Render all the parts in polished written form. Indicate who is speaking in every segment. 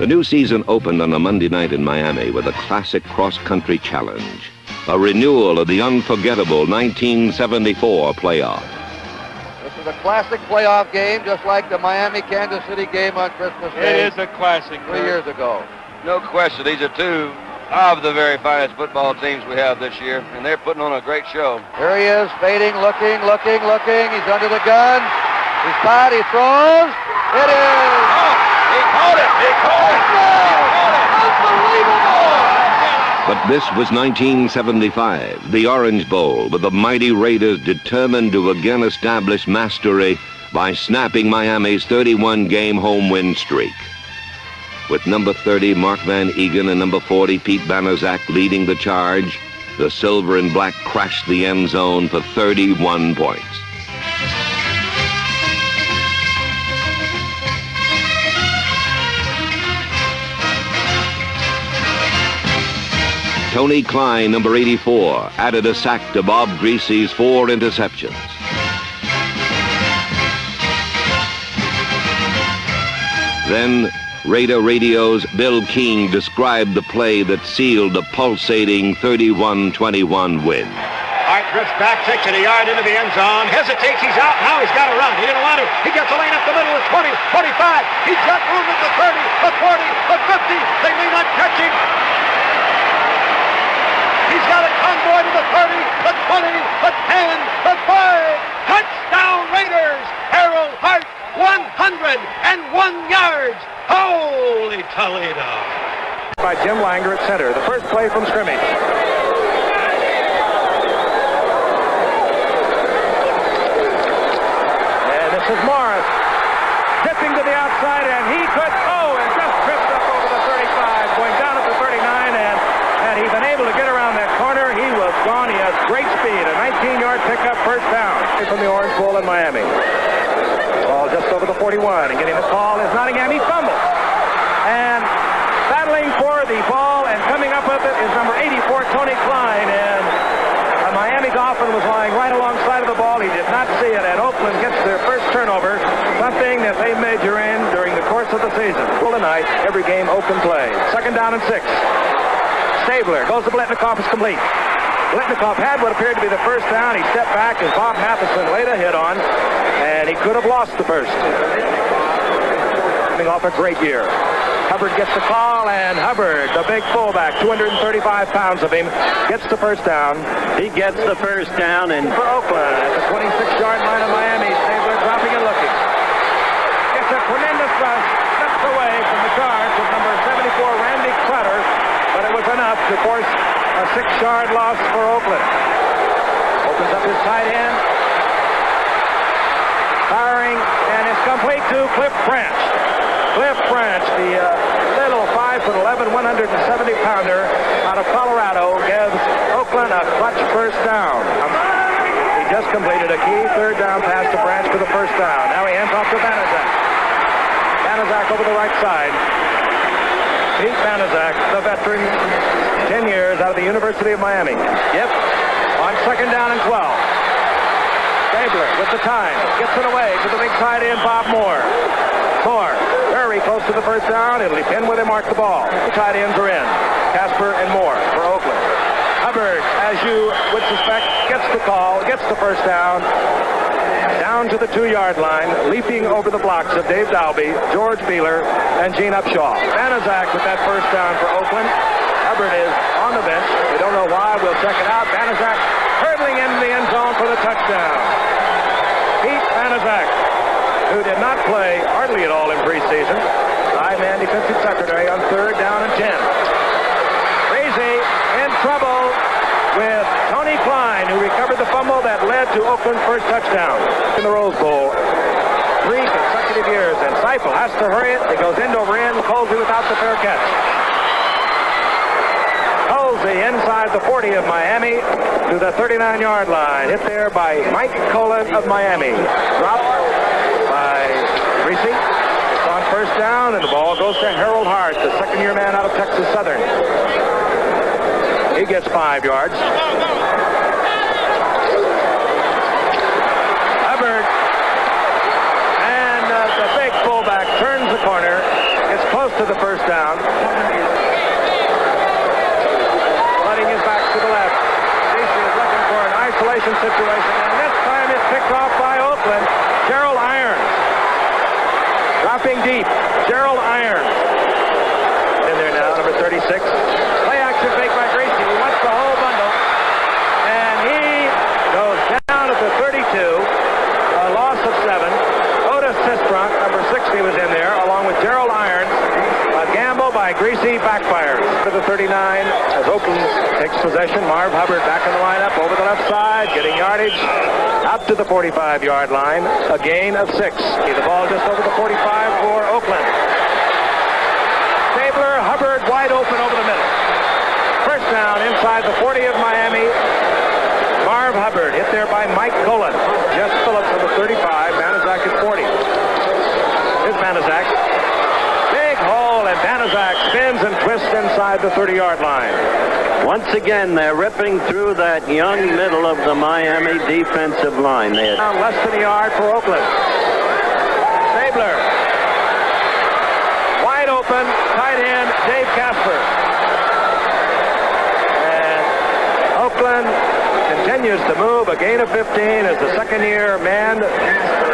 Speaker 1: The new season opened on a Monday night in Miami with a classic cross-country challenge, a renewal of the unforgettable 1974 playoff.
Speaker 2: This is a classic playoff game, just like the Miami-Kansas City game on Christmas Day.
Speaker 3: It is a classic.
Speaker 2: 3 years ago.
Speaker 4: No question, these are two of the very finest football teams we have this year, and they're putting on a great show.
Speaker 2: Here he is, fading, looking. He's under the gun. He's caught, he throws. It is!
Speaker 4: Oh, he caught it! He caught it!
Speaker 2: Unbelievable!
Speaker 1: But this was 1975, the Orange Bowl, with the mighty Raiders determined to again establish mastery by snapping Miami's 31-game home win streak. With number 30, Mark Van Egan, and number 40, Pete Banaszak, leading the charge, the silver and black crashed the end zone for 31 points. Tony Klein, number 84, added a sack to Bob Greasy's 4 interceptions. Then Raider Radio's Bill King described the play that sealed the pulsating 31-21 win.
Speaker 5: Hart drifts back, takes it a yard into the end zone, hesitates, he's out, now he's got to run. He didn't want to. He gets a lane up the middle of 20, 25. He's got room at the 30, the 40, the 50. They may not catch him. He's got a convoy to the 30, the 20, the 10, the 5. Touchdown Raiders! Harold Hart, 101 yards. Holy Toledo!
Speaker 6: By Jim Langer at center. The first play from scrimmage. And this is Morris. Dipping to the outside, and he could, and just tripped up over the 35, going down at the 39, and had he been able to get around that corner, he was gone. He has great speed. A 19-yard pickup, first down from the Orange Bowl in Miami. Ball just over the 41, and getting the call is Nottingham. He fumbles. And battling for the ball and coming up with it is number 84, Tony Klein. And Miami Goffin was lying right alongside of the ball. He did not see it, and Oakland gets their first turnover, something that they major in during the course of the season. Full tonight, every game Oakland plays. Second down and 6. Stabler goes to Blitnikoff, is complete. Blitnikoff had what appeared to be the first down. He stepped back as Bob Matheson laid a hit on, and he could have lost the first. Coming off a great year. Hubbard gets the call, and Hubbard, the big fullback, 235 pounds of him, gets the first down. He gets the first down, and for Oakland at the 26-yard line of Miami, Stabler dropping and looking. It's a tremendous rush, steps away from the charge of number 74, Randy Clutter, but it was enough to force a 6-yard loss for Oakland. Opens up his tight end. Firing, and it's complete to Cliff Branch. Cliff Branch, the little 5'11", 170-pounder out of Colorado, gives Oakland a clutch first down. He just completed a key third down pass to Branch for the first down. Now he hands off to Banaszak. Banaszak over the right side. Pete Banaszak, the veteran, 10 years out of the University of Miami. Yep, on second down and 12. Stabler with the time, gets it away to the big tight end, Bob Moore. Moore, very close to the first down. It'll depend where they mark the ball. The tight ends are in. Casper and Moore for Oakland. Hubbard, as you would suspect, gets the call, gets the first down. Down to the 2-yard line, leaping over the blocks of Dave Dalby, George Beeler, and Gene Upshaw. Banaszak with that first down for Oakland. Hubbard is on the bench. We don't know why. We'll check it out. Banaszak hurdling into the end zone for the touchdown. Pete Banaszak, who did not play hardly at all in preseason. Five-man defensive secretary on third down and 10. Crazy in trouble with Tony Klein, who recovered the fumble that led to Oakland's first touchdown in the Rose Bowl. 3 consecutive years, and Seifel has to hurry it. It goes end over end. Colsey without the fair catch. Colsey inside the 40 of Miami to the 39-yard line. Hit there by Mike Cullen of Miami. Dropped by Greasy. On first down, and the ball goes to Harold Hart, the second-year man out of Texas Southern. He gets 5 yards. Hubbard, and the big fullback turns the corner, gets close to to the first down. Flooding his back to the left. Greasy is looking for an isolation situation, and this time it's picked off by Oakland. Gerald Irons. Dropping deep. Gerald Irons. In there now, number 36. Play action fake by Greasy. He wants the whole bundle. And he goes down at the 32. A loss of 7. Otis Sistrunk, number 60, was in there, along with Gerald Irons. A gamble by Greasy backfires. To the 39 as Oakland takes possession. Marv Hubbard back in the lineup over the left side, getting yardage out to the 45-yard line. A gain of 6. The ball just over the 45 for Oakland. Stabler, Hubbard wide open over the middle. First down inside the 40 of Miami. Marv Hubbard hit there by Mike Cullen. Jess Phillips on the 35. Banaszak at 40. Here's Banaszak. Big hole, and Banaszak spins and twists inside the 30-yard line.
Speaker 3: Once again, they're ripping through that young middle of the Miami defensive line. They
Speaker 6: Down less than a yard for Oakland. Stabler. Wide open, tight end, Dave Casper. And Oakland continues to move. A gain of 15 as the second-year man,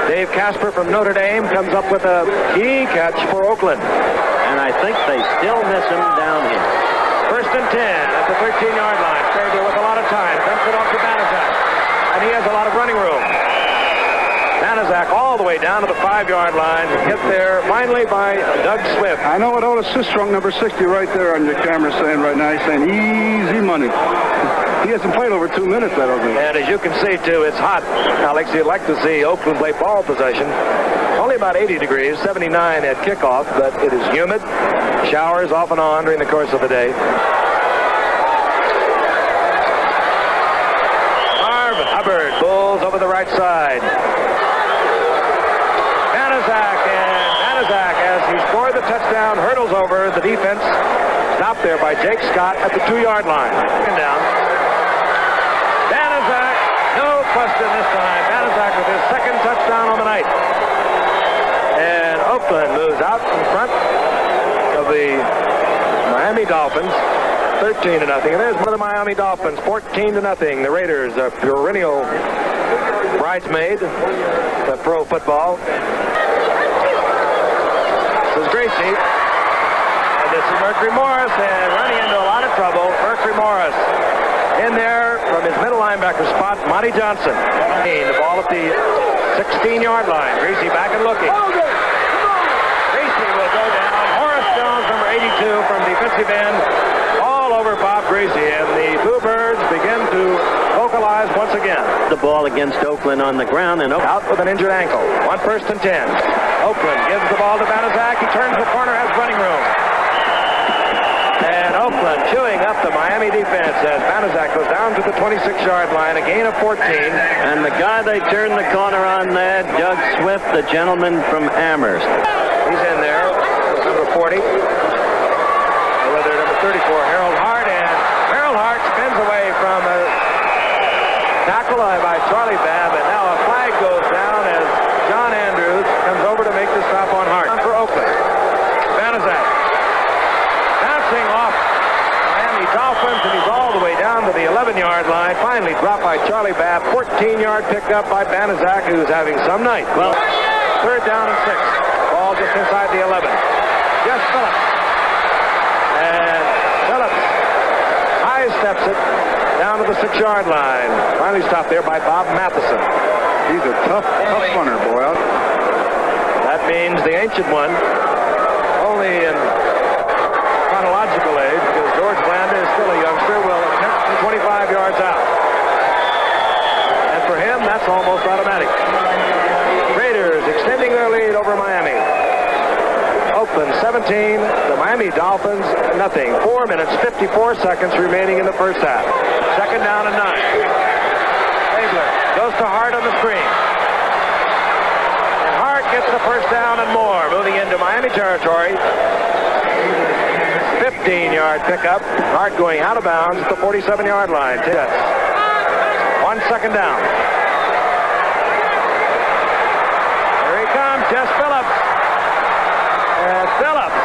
Speaker 6: Dave Casper from Notre Dame, comes up with a key catch for Oakland.
Speaker 3: and I think they still miss him down here.
Speaker 6: First and 10 at the 13-yard line. Stabler with a lot of time. Dumps it off to Banaszak. And he has a lot of running room. Banaszak all the way down to the 5-yard line. Hit there finally by Doug Swift.
Speaker 7: I know what Otis Sistrunk, number 60, right there on your camera saying right now. He's saying easy money. He hasn't played over 2 minutes, I don't think.
Speaker 6: And as you can see, too, it's hot. Alex, you'd like to see Oakland play ball possession. Only about 80 degrees, 79 at kickoff, but it is humid. Showers off and on during the course of the day. Marv Hubbard, Bulls over the right side. Banaszak, as he scored the touchdown, hurdles over the defense. Stopped there by Jake Scott at the 2-yard line. Down. Banaszak, no question this time. Banaszak with his second touchdown on the night. And Oakland moves out in front of the Miami Dolphins, 13-0. And there's one of the Miami Dolphins, 14-0. The Raiders, a perennial bridesmaid of pro football. This is Gracie. And this is Mercury Morris, and running into a lot of trouble. Mercury Morris in there from his middle linebacker spot, Monty Johnson. The ball at the 16-yard line. Gracie back and looking. Gracie will go down. Horace Jones, number 82, from defensive end, all over Bob Gracie, and the Bluebirds begin to vocalize once again.
Speaker 3: The ball against Oakland on the ground, and
Speaker 6: out with an injured ankle. 1 first and 10. Oakland gives the ball to Banaszak. He turns the corner, has running room. And Oakland chewing up the Miami defense as Banaszak goes down to the 26-yard line, a gain of 14.
Speaker 3: And the guy they turned the corner on there, Doug Swift, the gentleman from Amherst.
Speaker 6: He's in there, number 40. Or rather, number 34, Harold Hart. And Harold Hart spins away from a tackle by Charlie Babb. And now a flag goes down as John Andrews comes over to make the stop on Hart. For Oakland. Banaszak. Bouncing off Miami Dolphins, and he's all the way down to the 11-yard line. Finally dropped by Charlie Babb. 14-yard pickup by Banaszak, who's having some night. Well, third down and 6. Ball just inside the 11. Just Phillips. And Phillips high steps it down to the 6-yard line. Finally stopped there by Bob Matheson.
Speaker 7: He's a tough runner, boy.
Speaker 6: That means the ancient one, only in chronological age, because George Blanda is still a youngster, will attempt from 25 yards out. And for him, that's almost automatic. Raiders extending their lead over Miami. Oakland 17, the Miami Dolphins nothing. 4 minutes, 54 seconds remaining in the first half. Second down and 9. Stabler goes to Hart on the screen. And Hart gets the first down and more, moving into Miami territory. 15-yard pickup. Hart going out of bounds at the 47-yard line. 1 second down. Here he comes, Jess Phillips. And Phillips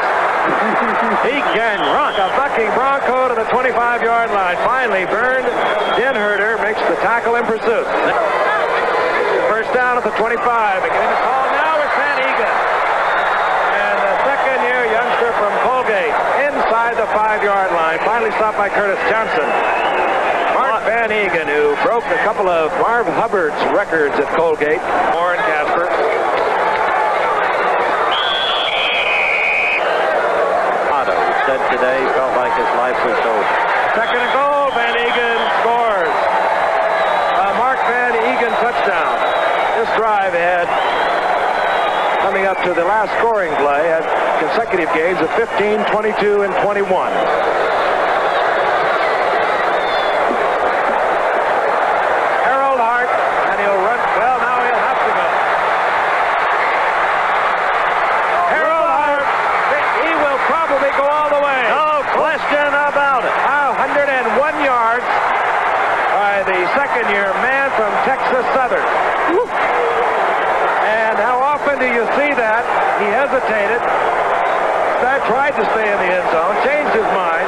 Speaker 6: He can run. A bucking Bronco to the 25-yard line. Finally, Bernd Dinherter makes the tackle in pursuit. First down at the 25. Again, the call now is Van Egan. And the second-year youngster from Colgate inside the 5-yard line. Finally stopped by Curtis Johnson. Mark Van Egan, who broke a couple of Marv Hubbard's records at Colgate. Moore and Casper. Otto said today he felt like his life was over. Second and goal. Van Egan scores. Mark Van Egan touchdown. This drive had, coming up to the last scoring play, had consecutive gains of 15, 22, and 21. Harold Hart, and he'll run. Well, now he'll have to go. Harold Hart, he will probably go all the way.
Speaker 3: No question about it.
Speaker 6: 101 yards by the second-year man from Texas Southern. And how often do you see that? He hesitated. Tried to stay in the end zone, changed his mind.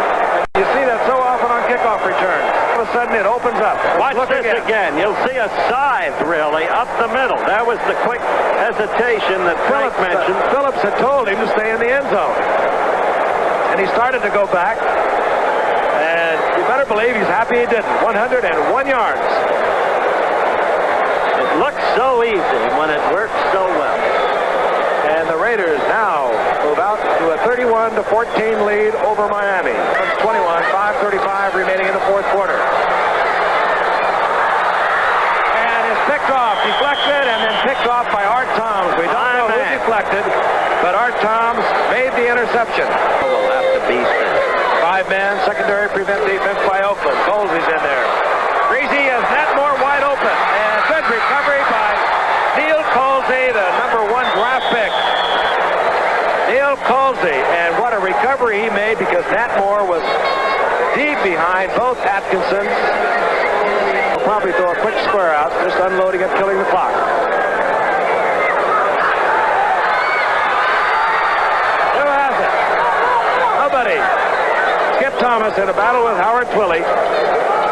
Speaker 6: You see that so often on kickoff returns. All of a sudden it opens up.
Speaker 3: Watch this again. You'll see a scythe, really, up the middle. That was the quick hesitation that Frank mentioned.
Speaker 6: Phillips had told him to stay in the end zone. And he started to go back. And you better believe he's happy he didn't. 101 yards.
Speaker 3: It looks so easy when it works so well.
Speaker 6: And the Raiders now move out to a 31-14 lead over Miami. 21, 5:35 remaining in the fourth quarter. And is picked off, deflected, and then picked off by Art Toms. We don't know who deflected, but Art Toms made the interception.
Speaker 3: We'll have to beast it.
Speaker 6: 5-man secondary prevent defense by Oakland. Colsey's in there. Greasy has Natmore wide open. And good recovery by Neil Colsey, the #1 draft pick. Neil Colsey, and what a recovery he made because Natmore was deep behind both Atkinson. He'll probably throw a quick square out, just unloading it, killing the clock. Who has it? Nobody. Skip Thomas in a battle with Howard Twilley,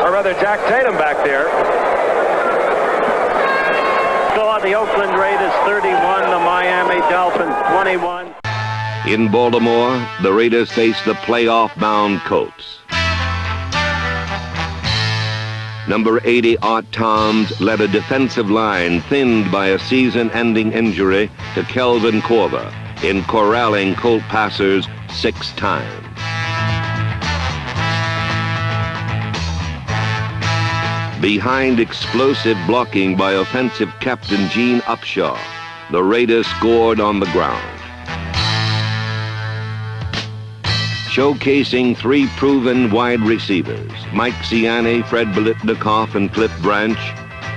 Speaker 6: or rather Jack Tatum back there.
Speaker 3: The Oakland Raiders 31, the Miami Dolphins 21.
Speaker 1: In Baltimore, the Raiders face the playoff-bound Colts. Number 80 Art Toms led a defensive line thinned by a season-ending injury to Kelvin Corver in corralling Colt passers 6 times. Behind explosive blocking by offensive captain Gene Upshaw, the Raiders scored on the ground. Showcasing 3 proven wide receivers, Mike Ciani, Fred Biletnikoff, and Cliff Branch,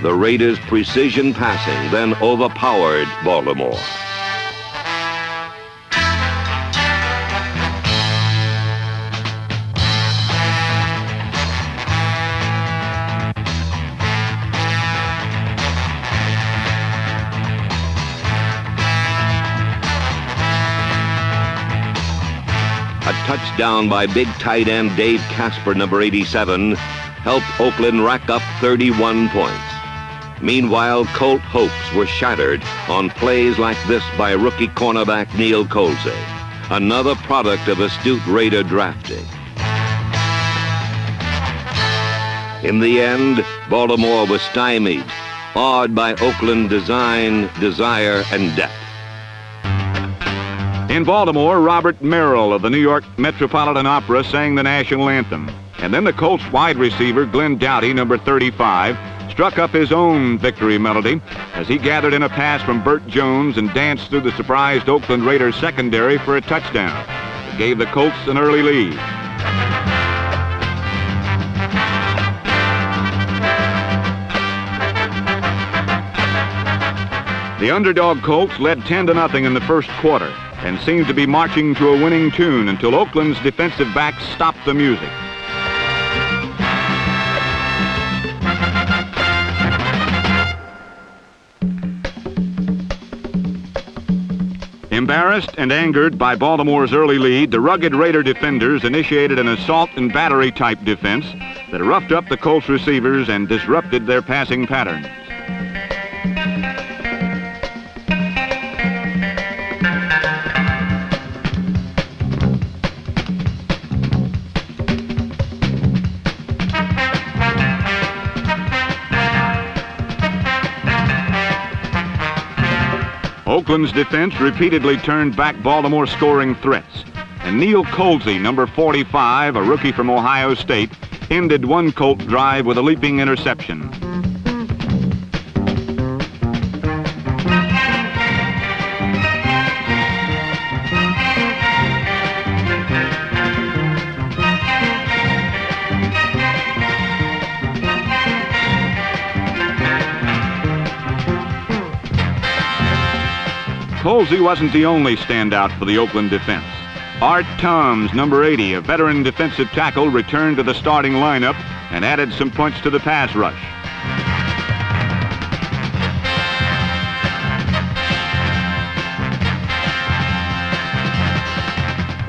Speaker 1: the Raiders' precision passing then overpowered Baltimore. A touchdown by big tight end Dave Casper, number 87, helped Oakland rack up 31 points. Meanwhile, Colt hopes were shattered on plays like this by rookie cornerback Neil Colsey, another product of astute Raider drafting. In the end, Baltimore was stymied, awed by Oakland design, desire, and depth.
Speaker 8: In Baltimore, Robert Merrill of the New York Metropolitan Opera sang the national anthem. And then the Colts wide receiver, Glenn Doughty, number 35, struck up his own victory melody as he gathered in a pass from Burt Jones and danced through the surprised Oakland Raiders secondary for a touchdown. It gave the Colts an early lead. The underdog Colts led 10-0 in the first quarter and seemed to be marching to a winning tune until Oakland's defensive backs stopped the music. Embarrassed and angered by Baltimore's early lead, the rugged Raider defenders initiated an assault and battery type defense that roughed up the Colts receivers and disrupted their passing patterns. Oakland's defense repeatedly turned back Baltimore's scoring threats, and Neil Colsey, number 45, a rookie from Ohio State, ended one Colt drive with a leaping interception. Colsey wasn't the only standout for the Oakland defense. Art Toms, number 80, a veteran defensive tackle, returned to the starting lineup and added some punch to the pass rush.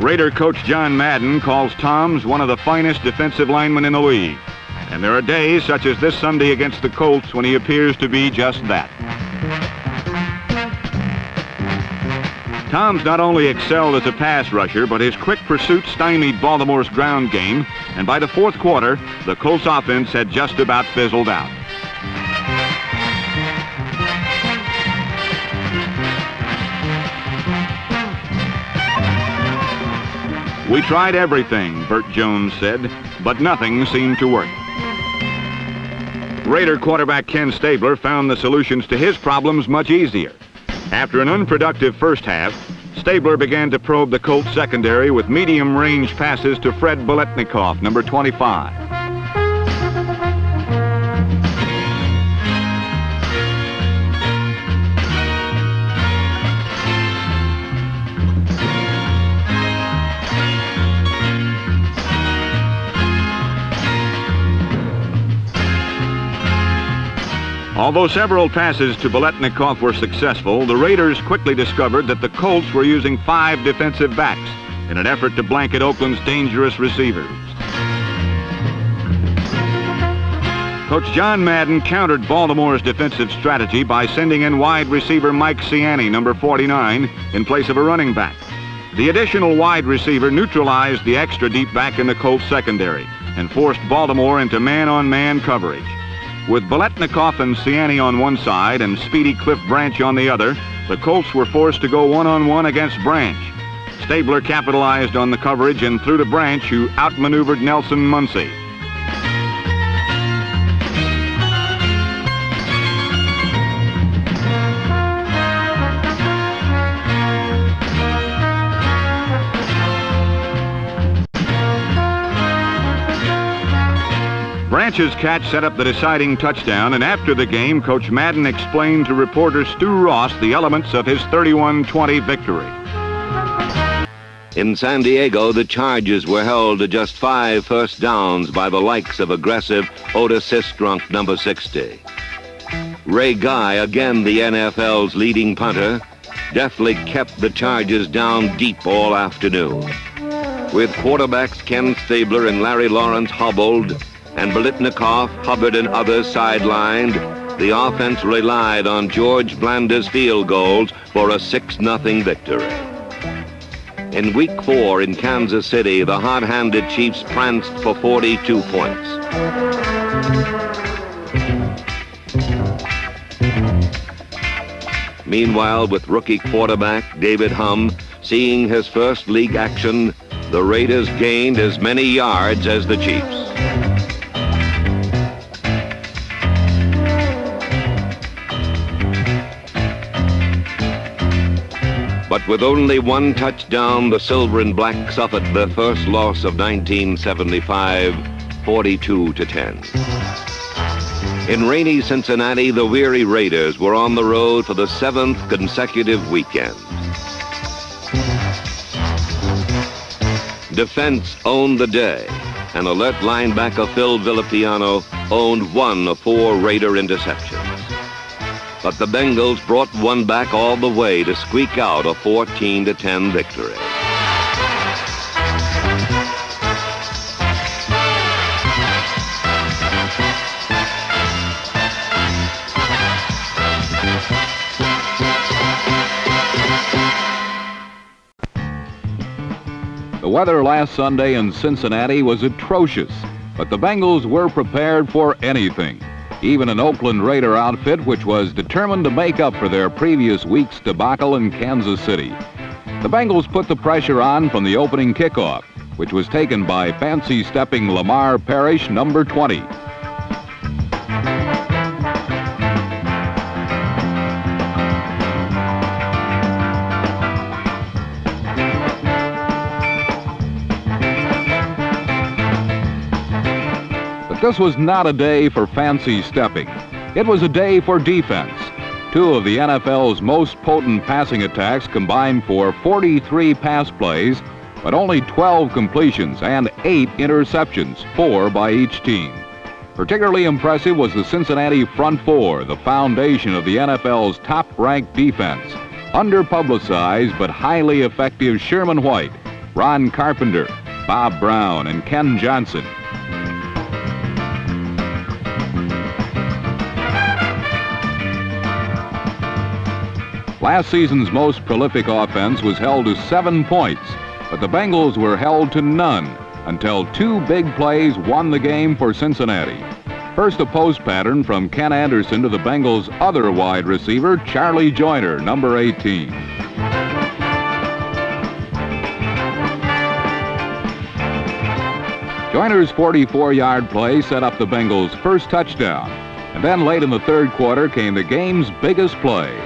Speaker 8: Raider coach John Madden calls Toms one of the finest defensive linemen in the league. And there are days, such as this Sunday against the Colts, when he appears to be just that. Toms not only excelled as a pass rusher, but his quick pursuit stymied Baltimore's ground game, and by the fourth quarter, the Colts offense had just about fizzled out. We tried everything, Burt Jones said, but nothing seemed to work. Raider quarterback Ken Stabler found the solutions to his problems much easier. After an unproductive first half, Stabler began to probe the Colts secondary with medium-range passes to Fred Biletnikoff, number 25. Although several passes to Biletnikoff were successful, the Raiders quickly discovered that the Colts were using 5 defensive backs in an effort to blanket Oakland's dangerous receivers. Coach John Madden countered Baltimore's defensive strategy by sending in wide receiver Mike Ciani, number 49, in place of a running back. The additional wide receiver neutralized the extra deep back in the Colts secondary and forced Baltimore into man-on-man coverage. With Biletnikoff and Ciani on one side and speedy Cliff Branch on the other, the Colts were forced to go one-on-one against Branch. Stabler capitalized on the coverage and threw to Branch, who outmaneuvered Nelson Muncy. Branch's catch set up the deciding touchdown, and after the game, Coach Madden explained to reporter Stu Ross the elements of his 31-20 victory.
Speaker 1: In San Diego, the Chargers were held to just 5 first downs by the likes of aggressive Otis Sistrunk, number 60. Ray Guy, again the NFL's leading punter, deftly kept the Chargers down deep all afternoon. With quarterbacks Ken Stabler and Larry Lawrence hobbled, and Biletnikoff, Hubbard, and others sidelined, the offense relied on George Blander's field goals for a 6-0 victory. In Week 4 in Kansas City, the hot-handed Chiefs pranced for 42 points. Meanwhile, with rookie quarterback David Humm seeing his first league action, the Raiders gained as many yards as the Chiefs. But with only 1 touchdown, the Silver and Black suffered their first loss of 1975, 42-10. In rainy Cincinnati, the weary Raiders were on the road for the 7th consecutive weekend. Defense owned the day, and alert linebacker Phil Villapiano owned 1 of 4 Raider interceptions. but the Bengals brought one back all the way to squeak out a 14-10 victory.
Speaker 8: The weather last Sunday in Cincinnati was atrocious, but the Bengals were prepared for anything. Even an Oakland Raider outfit which was determined to make up for their previous week's debacle in Kansas City. The Bengals put the pressure on from the opening kickoff, which was taken by fancy-stepping Lamar Parrish, number 20. This was not a day for fancy stepping. It was a day for defense. Two of the NFL's most potent passing attacks combined for 43 pass plays, but only 12 completions and 8 interceptions, 4 by each team. Particularly impressive was the Cincinnati front four, the foundation of the NFL's top-ranked defense. Underpublicized but highly effective Sherman White, Ron Carpenter, Bob Brown, and Ken Johnson. Last season's most prolific offense was held to 7 points, but the Bengals were held to none until 2 big plays won the game for Cincinnati. First, a post pattern from Ken Anderson to the Bengals' other wide receiver, Charlie Joyner, number 18. Joyner's 44-yard play set up the Bengals' first touchdown, and then late in the third quarter came the game's biggest play.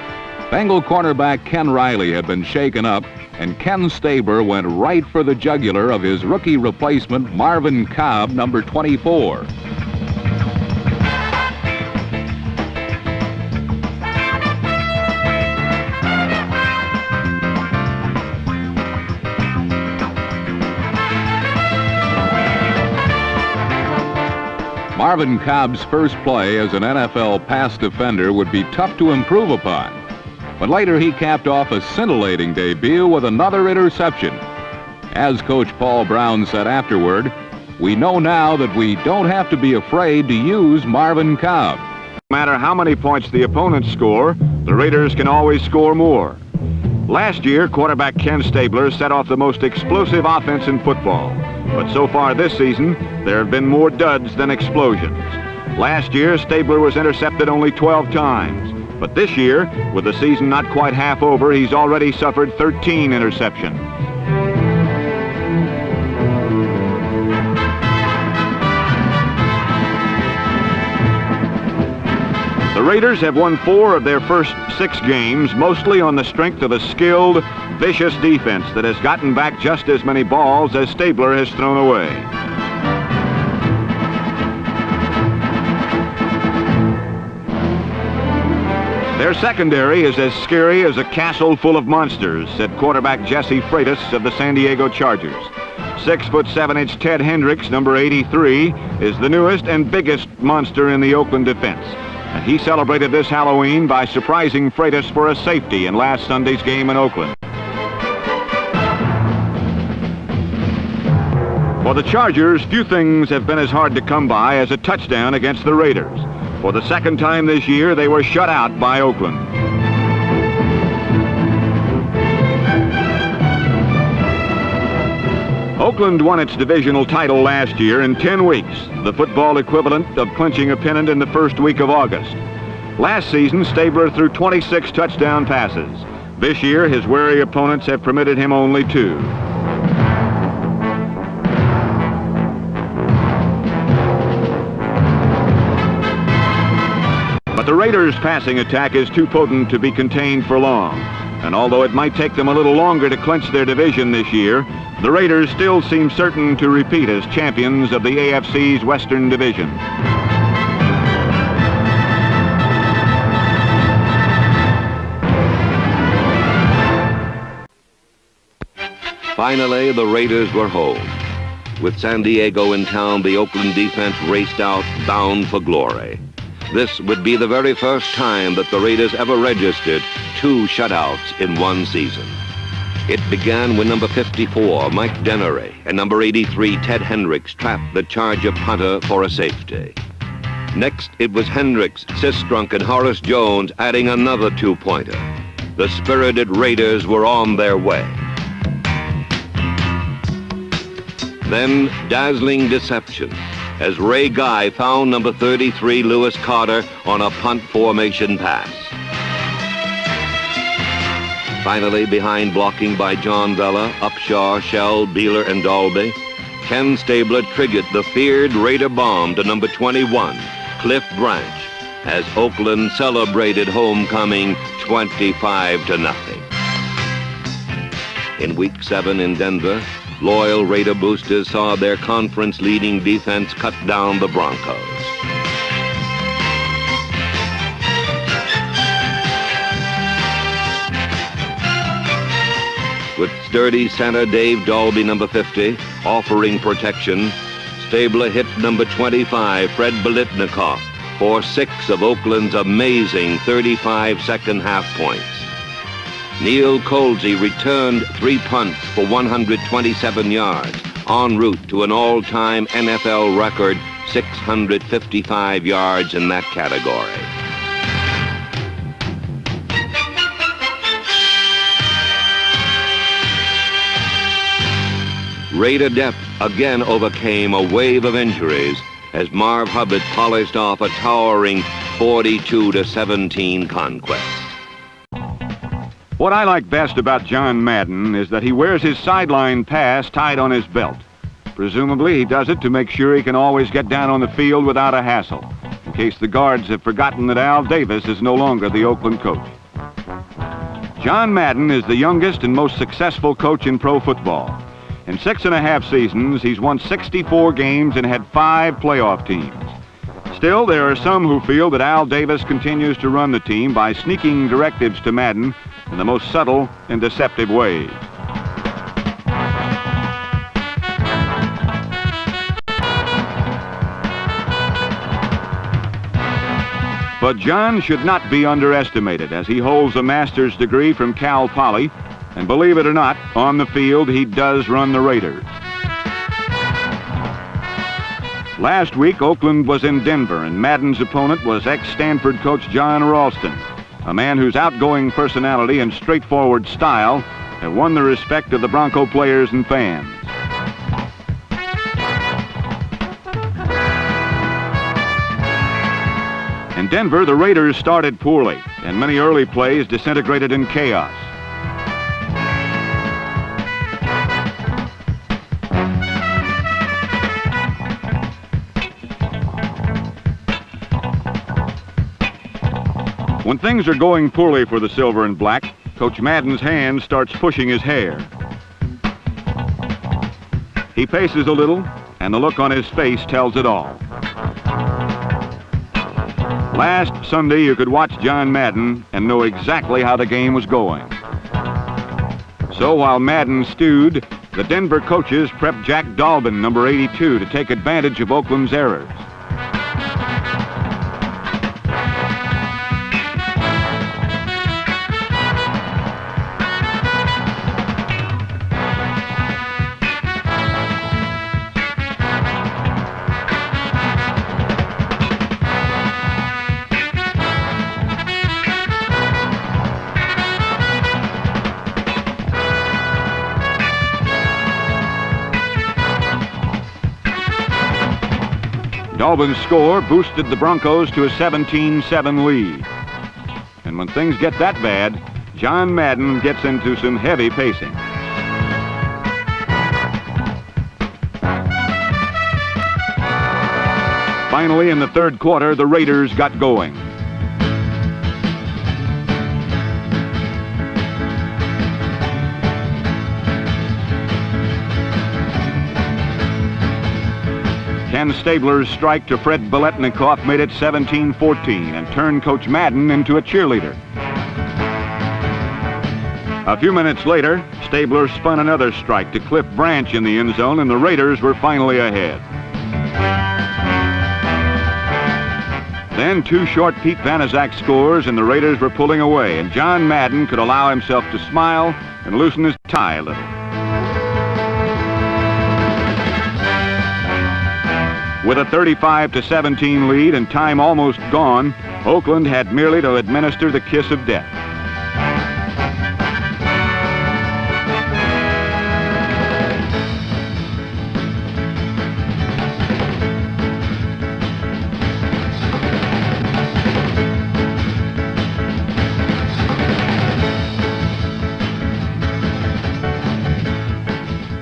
Speaker 8: Bengal cornerback Ken Riley had been shaken up, and Ken Stabler went right for the jugular of his rookie replacement, Marvin Cobb, number 24. Marvin Cobb's first play as an NFL pass defender would be tough to improve upon. But later he capped off a scintillating debut with another interception. As Coach Paul Brown said afterward, we know now that we don't have to be afraid to use Marvin Cobb.
Speaker 9: No matter how many points the opponents score, the Raiders can always score more. Last year, quarterback Ken Stabler set off the most explosive offense in football. But so far this season, there have been more duds than explosions. Last year, Stabler was intercepted only 12 times. But this year, with the season not quite half over, he's already suffered 13 interceptions. The Raiders have won 4 of their first 6 games, mostly on the strength of a skilled, vicious defense that has gotten back just as many balls as Stabler has thrown away. Their secondary is as scary as a castle full of monsters, said quarterback Jesse Freitas of the San Diego Chargers. 6'7" Ted Hendricks, number 83, is the newest and biggest monster in the Oakland defense. And he celebrated this Halloween by surprising Freitas for a safety in last Sunday's game in Oakland. For the Chargers, few things have been as hard to come by as a touchdown against the Raiders. For the second time this year, they were shut out by Oakland. Oakland won its divisional title last year in 10 weeks, the football equivalent of clinching a pennant in the first week of August. Last season, Stabler threw 26 touchdown passes. This year, his wary opponents have permitted him only 2. But the Raiders' passing attack is too potent to be contained for long. And although it might take them a little longer to clinch their division this year, the Raiders still seem certain to repeat as champions of the AFC's Western Division.
Speaker 1: Finally, the Raiders were home. With San Diego in town, the Oakland defense raced out, bound for glory. This would be the very first time that the Raiders ever registered 2 shutouts in one season. It began when number 54, Mike Dennery, and number 83, Ted Hendricks, trapped the Charger punter for a safety. Next, it was Hendricks, Sistrunk, and Horace Jones adding another 2-pointer. The spirited Raiders were on their way. Then, dazzling deception, as Ray Guy found number 33, Lewis Carter, on a punt formation pass. Finally, behind blocking by John Vella, Upshaw, Shell, Beeler, and Dalby, Ken Stabler triggered the feared Raider bomb to number 21, Cliff Branch, as Oakland celebrated homecoming 25-0. In Week 7 in Denver, loyal Raider boosters saw their conference-leading defense cut down the Broncos. With sturdy center Dave Dalby, number 50, offering protection, Stabler hit number 25, Fred Biletnikoff, for 6 of Oakland's amazing 35 second-half points. Neil Colsey returned 3 punts for 127 yards, en route to an all-time NFL record 655 yards in that category. Raider depth again overcame a wave of injuries as Marv Hubbard polished off a towering 42-17 conquest.
Speaker 8: What I like best about John Madden is that he wears his sideline pass tied on his belt. Presumably, he does it to make sure he can always get down on the field without a hassle, in case the guards have forgotten that Al Davis is no longer the Oakland coach. John Madden is the youngest and most successful coach in pro football. In 6.5 seasons, he's won 64 games and had 5 playoff teams. Still, there are some who feel that Al Davis continues to run the team by sneaking directives to Madden in the most subtle and deceptive ways. But John should not be underestimated, as he holds a master's degree from Cal Poly, and believe it or not, on the field, he does run the Raiders. Last week, Oakland was in Denver, and Madden's opponent was ex-Stanford coach John Ralston, a man whose outgoing personality and straightforward style have won the respect of the Bronco players and fans. In Denver, the Raiders started poorly, and many early plays disintegrated in chaos. When things are going poorly for the Silver and Black, Coach Madden's hand starts pushing his hair. He paces a little, and the look on his face tells it all. Last Sunday, you could watch John Madden and know exactly how the game was going. So while Madden stewed, the Denver coaches prepped Jack Dalbin, number 82, to take advantage of Oakland's errors. Dalbin's score boosted the Broncos to a 17-7 lead. And when things get that bad, John Madden gets into some heavy pacing. Finally, in the third quarter, the Raiders got going. Ken Stabler's strike to Fred Biletnikoff made it 17-14 and turned Coach Madden into a cheerleader. A few minutes later, Stabler spun another strike to Cliff Branch in the end zone, and the Raiders were finally ahead. Then 2 short Pete Vanazak scores, and the Raiders were pulling away, and John Madden could allow himself to smile and loosen his tie a little. With a 35-17 lead and time almost gone, Oakland had merely to administer the kiss of death.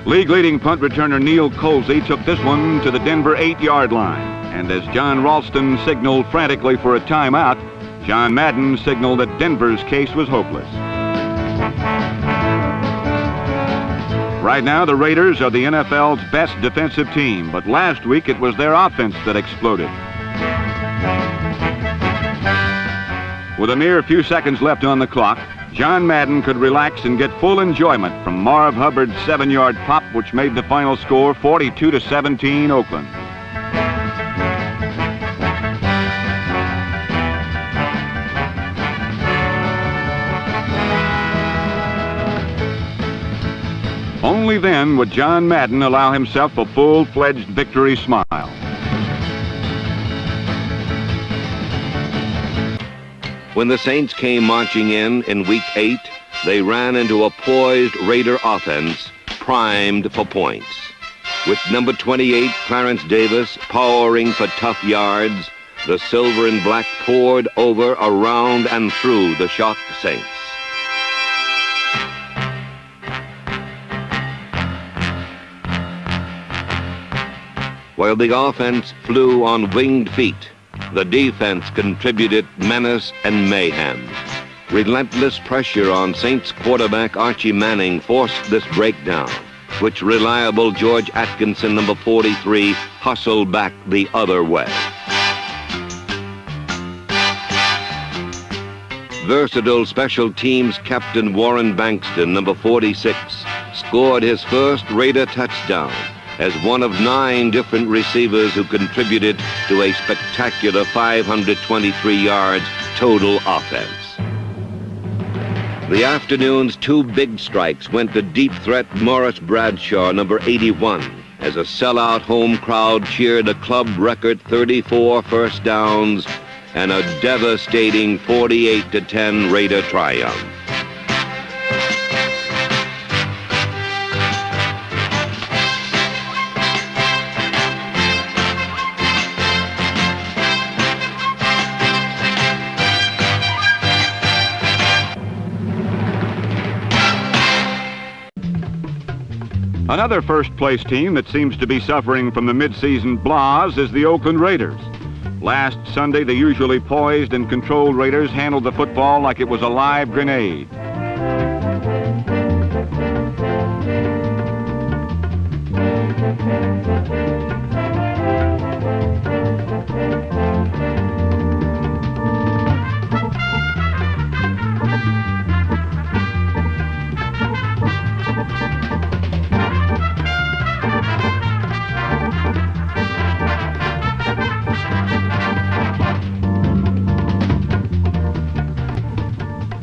Speaker 8: League-leading punt returner Neil Colsey took this one to the Denver 8-yard line. And as John Ralston signaled frantically for a timeout, John Madden signaled that Denver's case was hopeless. Right now, the Raiders are the NFL's best defensive team, but last week it was their offense that exploded. With a mere few seconds left on the clock, John Madden could relax and get full enjoyment from Marv Hubbard's 7-yard pop, which made the final score 42-17 Oakland. Only then would John Madden allow himself a full-fledged victory smile.
Speaker 1: When the Saints came marching in Week 8, they ran into a poised Raider offense primed for points. With number 28, Clarence Davis, powering for tough yards, the silver and black poured over, around, and through the shocked Saints. While the offense flew on winged feet, the defense contributed menace and mayhem. Relentless pressure on Saints quarterback Archie Manning forced this breakdown, which reliable George Atkinson, number 43, hustled back the other way. Versatile special teams captain Warren Bankston, number 46, scored his first Raider touchdown as one of 9 different receivers who contributed to a spectacular 523 yards total offense. The afternoon's 2 big strikes went to deep threat Morris Bradshaw, number 81, as a sellout home crowd cheered a club record 34 first downs and a devastating 48-10 Raider triumph.
Speaker 8: Another first-place team that seems to be suffering from the mid-season blahs is the Oakland Raiders. Last Sunday, the usually poised and controlled Raiders handled the football like it was a live grenade.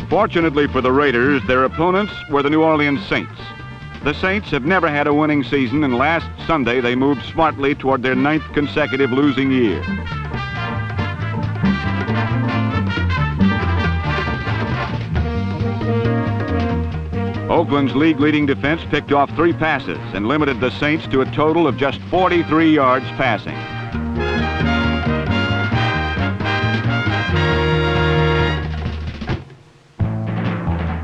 Speaker 8: Fortunately for the Raiders, their opponents were the New Orleans Saints. The Saints have never had a winning season, and last Sunday they moved smartly toward their 9th consecutive losing year. Oakland's league-leading defense picked off 3 passes and limited the Saints to a total of just 43 yards passing.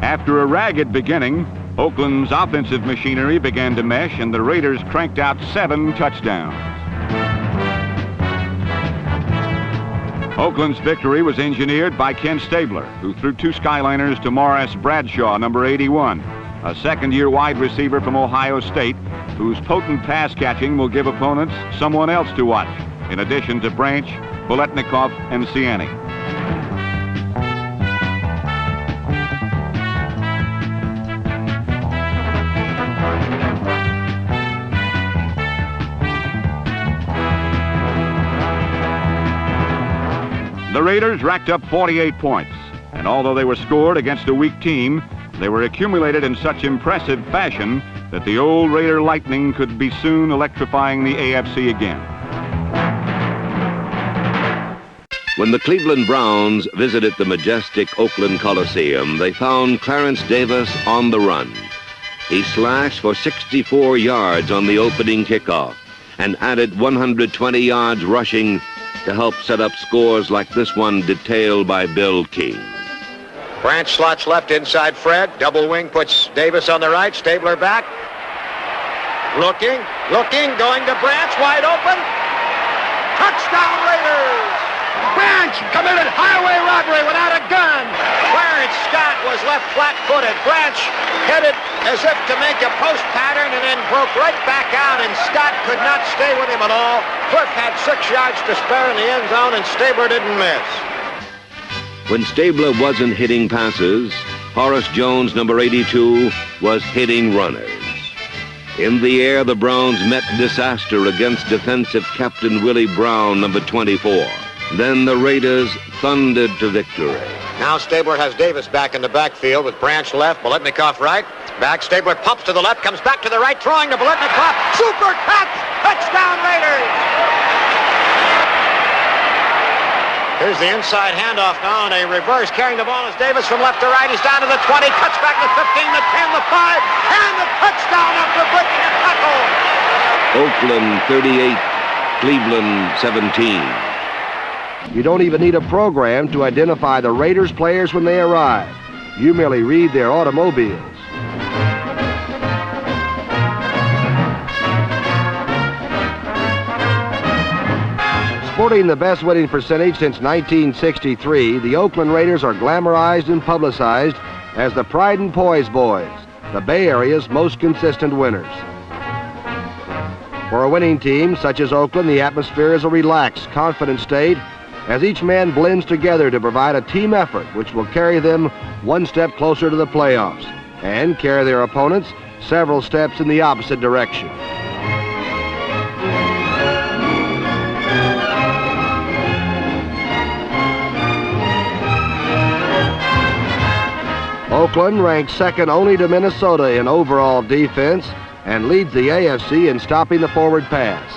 Speaker 8: After a ragged beginning, Oakland's offensive machinery began to mesh, and the Raiders cranked out 7 touchdowns. Oakland's victory was engineered by Ken Stabler, who threw 2 Skyliners to Morris Bradshaw, number 81, a second-year wide receiver from Ohio State, whose potent pass catching will give opponents someone else to watch, in addition to Branch, Boletnikoff, and Ciani. The Raiders racked up 48 points, and although they were scored against a weak team, they were accumulated in such impressive fashion that the old Raider Lightning could be soon electrifying the AFC again.
Speaker 1: When the Cleveland Browns visited the majestic Oakland Coliseum, they found Clarence Davis on the run. He slashed for 64 yards on the opening kickoff and added 120 yards rushing to help set up scores like this one detailed by Bill King.
Speaker 10: Branch slots left inside Fred. Double wing puts Davis on the right. Stabler back. Looking, going to Branch, wide open. Touchdown Raiders! Branch committed highway robbery without a gun. Clarence Scott was left flat-footed. Branch headed as if to make a post pattern and then broke right back out, and Scott could not stay with him at all. Cliff had 6 yards to spare in the end zone, and Stabler didn't miss.
Speaker 1: When Stabler wasn't hitting passes, Horace Jones, number 82, was hitting runners. In the air, the Browns met disaster against defensive captain Willie Brown, number 24. Then the Raiders thundered to victory.
Speaker 10: Now Stabler has Davis back in the backfield with Branch left, Biletnikoff right. Back, Stabler pumps to the left, comes back to the right, throwing to Biletnikoff. Super catch! Touchdown Raiders! Here's the inside handoff now, and a reverse. Carrying the ball is Davis from left to right. He's down to the 20, cuts back to the 15, the 10, the 5, and the touchdown after breaking a tackle.
Speaker 1: Oakland 38, Cleveland 17.
Speaker 11: You don't even need a program to identify the Raiders players when they arrive. You merely read their automobiles. Sporting the best winning percentage since 1963, the Oakland Raiders are glamorized and publicized as the pride and poise boys, the Bay Area's most consistent winners. For a winning team such as Oakland, the atmosphere is a relaxed, confident state as each man blends together to provide a team effort which will carry them one step closer to the playoffs and carry their opponents several steps in the opposite direction. Oakland ranks second only to Minnesota in overall defense and leads the AFC in stopping the forward pass.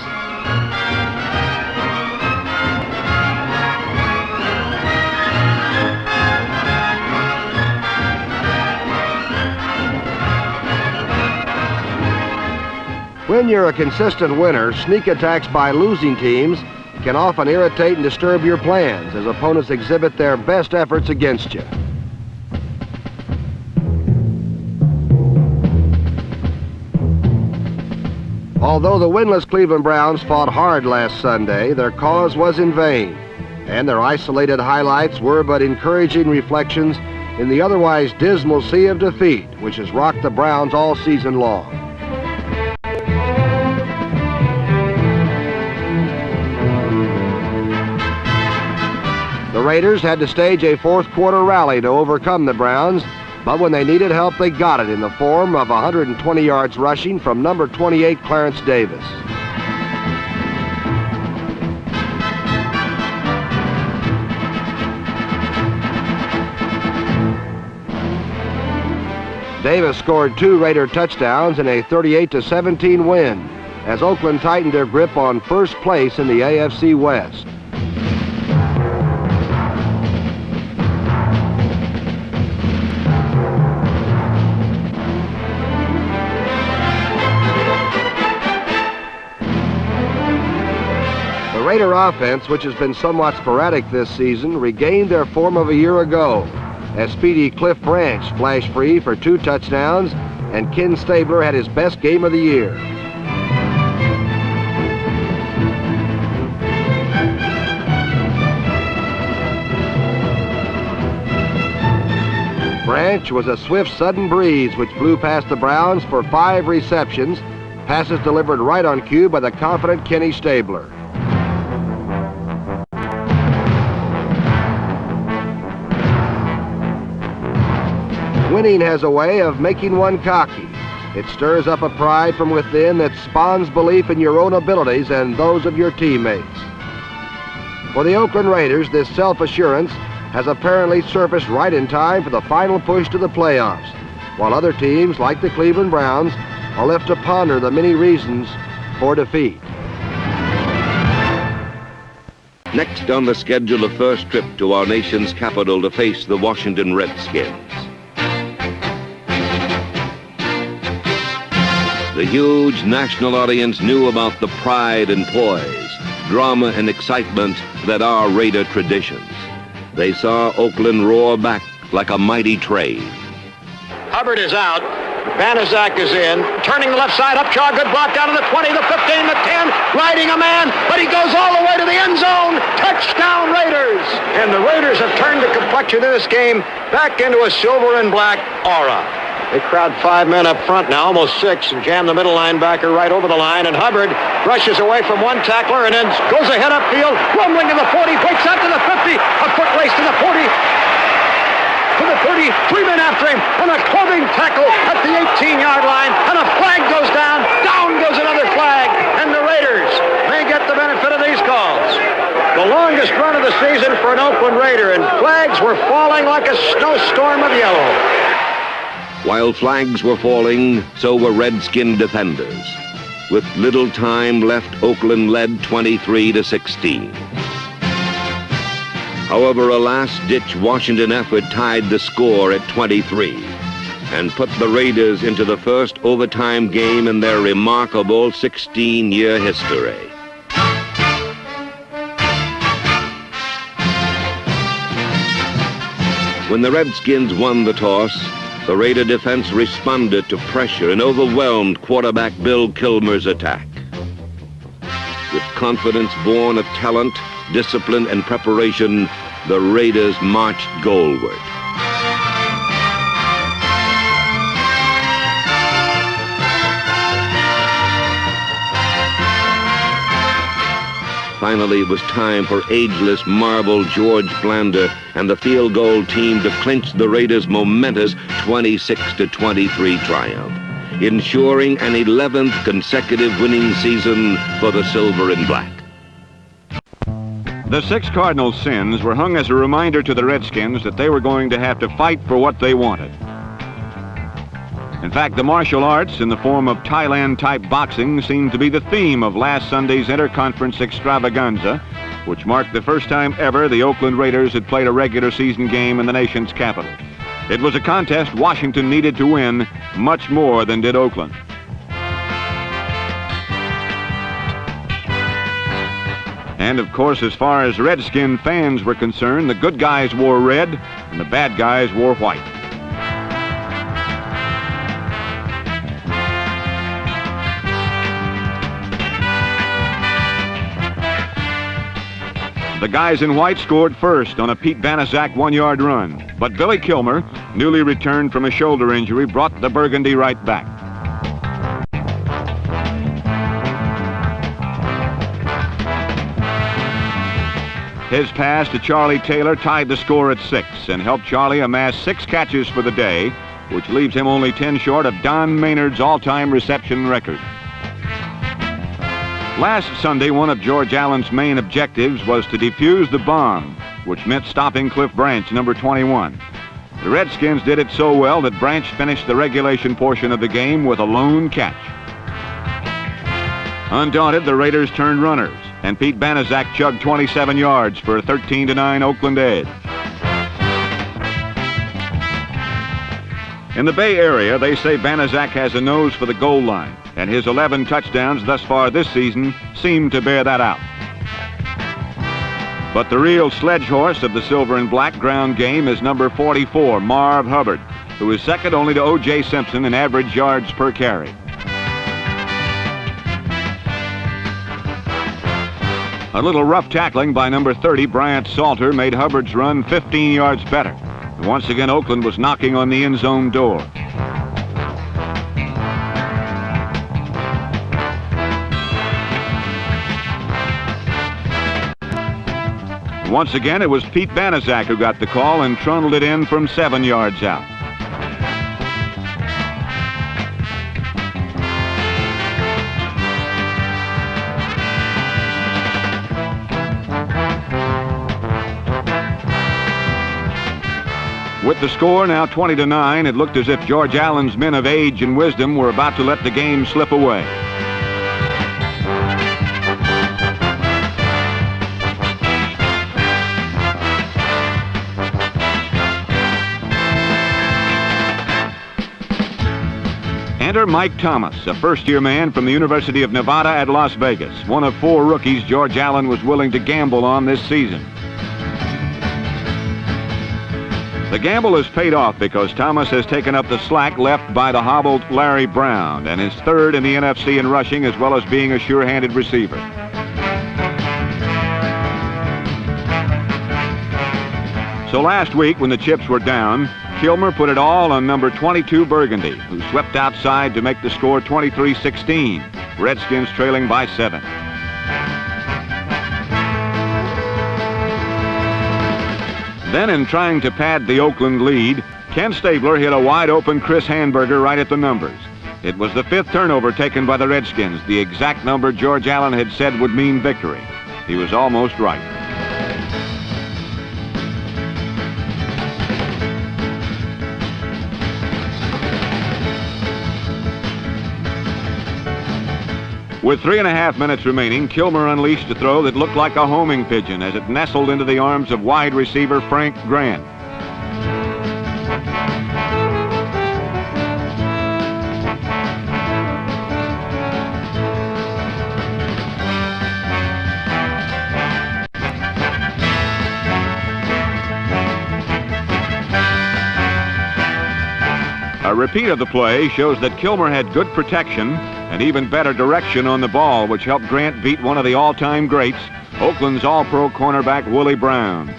Speaker 11: When you're a consistent winner, sneak attacks by losing teams can often irritate and disturb your plans as opponents exhibit their best efforts against you. Although the winless Cleveland Browns fought hard last Sunday, their cause was in vain, and their isolated highlights were but encouraging reflections in the otherwise dismal sea of defeat which has rocked the Browns all season long. The Raiders had to stage a fourth-quarter rally to overcome the Browns, but when they needed help, they got it in the form of 120 yards rushing from number 28, Clarence Davis. Davis scored 2 Raider touchdowns in a 38-17 win as Oakland tightened their grip on first place in the AFC West. The Raider offense, which has been somewhat sporadic this season, regained their form of a year ago as speedy Cliff Branch flashed free for 2 touchdowns and Ken Stabler had his best game of the year. Branch was a swift, sudden breeze which blew past the Browns for 5 receptions, passes delivered right on cue by the confident Kenny Stabler. Winning has a way of making one cocky. It stirs up a pride from within that spawns belief in your own abilities and those of your teammates. For the Oakland Raiders, this self-assurance has apparently surfaced right in time for the final push to the playoffs, while other teams, like the Cleveland Browns, are left to ponder the many reasons for defeat.
Speaker 1: Next on the schedule, a first trip to our nation's capital to face the Washington Redskins. The huge national audience knew about the pride and poise, drama and excitement that are Raider traditions. They saw Oakland roar back like a mighty train.
Speaker 10: Hubbard is out. Banaszak is in. Turning the left side. Upshaw, good block down to the 20, the 15, the 10. Riding a man, but he goes all the way to the end zone. Touchdown, Raiders! And the Raiders have turned the complexion of this game back into a silver and black aura. They crowd 5 men up front now, almost 6, and jam the middle linebacker right over the line. And Hubbard rushes away from one tackler and then goes ahead upfield, rumbling to the 40, breaks out to the 50, a foot race to the 40, to the 30, 3 men after him, and a clubbing tackle at the 18-yard line, and a flag goes down, down goes another flag, and the Raiders may get the benefit of these calls. The longest run of the season for an Oakland Raider, and flags were falling like a snowstorm of yellow.
Speaker 1: While flags were falling, so were Redskin defenders. With little time left, Oakland led 23-16. However, a last-ditch Washington effort tied the score at 23 and put the Raiders into the first overtime game in their remarkable 16-year history. When the Redskins won the toss, the Raider defense responded to pressure and overwhelmed quarterback Bill Kilmer's attack. With confidence born of talent, discipline, and preparation, the Raiders marched goalward. Finally, it was time for ageless marble George Blander and the field goal team to clinch the Raiders' momentous 26-23 triumph, ensuring an 11th consecutive winning season for the Silver and Black.
Speaker 8: The 6 Cardinal sins were hung as a reminder to the Redskins that they were going to have to fight for what they wanted. In fact, the martial arts in the form of Thailand-type boxing seemed to be the theme of last Sunday's interconference extravaganza, which marked the first time ever the Oakland Raiders had played a regular season game in the nation's capital. It was a contest Washington needed to win much more than did Oakland. And of course, as far as Redskin fans were concerned, the good guys wore red and the bad guys wore white. The guys in white scored first on a Pete Banaszak 1-yard run, but Billy Kilmer, newly returned from a shoulder injury, brought the Burgundy right back. His pass to Charlie Taylor tied the score at 6 and helped Charlie amass 6 catches for the day, which leaves him only 10 short of Don Maynard's all-time reception record. Last Sunday, one of George Allen's main objectives was to defuse the bomb, which meant stopping Cliff Branch, number 21. The Redskins did it so well that Branch finished the regulation portion of the game with a lone catch. Undaunted, the Raiders turned runners, and Pete Banaszak chugged 27 yards for a 13-9 Oakland edge. In the Bay Area, they say Banaszak has a nose for the goal line, and his 11 touchdowns thus far this season seem to bear that out. But the real sledge horse of the Silver and Black ground game is number 44, Marv Hubbard, who is second only to O.J. Simpson in average yards per carry. A little rough tackling by number 30, Bryant Salter, made Hubbard's run 15 yards better. And once again, Oakland was knocking on the end zone door. Once again, it was Pete Banaszak who got the call and trundled it in from 7 yards out. With the score now 20-9, it looked as if George Allen's men of age and wisdom were about to let the game slip away. Enter Mike Thomas, a first-year man from the University of Nevada at Las Vegas, one of 4 rookies George Allen was willing to gamble on this season. The gamble has paid off because Thomas has taken up the slack left by the hobbled Larry Brown and is 3rd in the NFC in rushing as well as being a sure-handed receiver. So last week when the chips were down, Kilmer put it all on number 22 Burgundy, who swept outside to make the score 23-16, Redskins trailing by 7. Then, in trying to pad the Oakland lead, Ken Stabler hit a wide-open Chris Hanburger right at the numbers. It was the 5th turnover taken by the Redskins, the exact number George Allen had said would mean victory. He was almost right. With 3.5 minutes remaining, Kilmer unleashed a throw that looked like a homing pigeon as it nestled into the arms of wide receiver Frank Grant. A repeat of the play shows that Kilmer had good protection and even better direction on the ball, which helped Grant beat one of the all-time greats, Oakland's all-pro cornerback Willie Brown.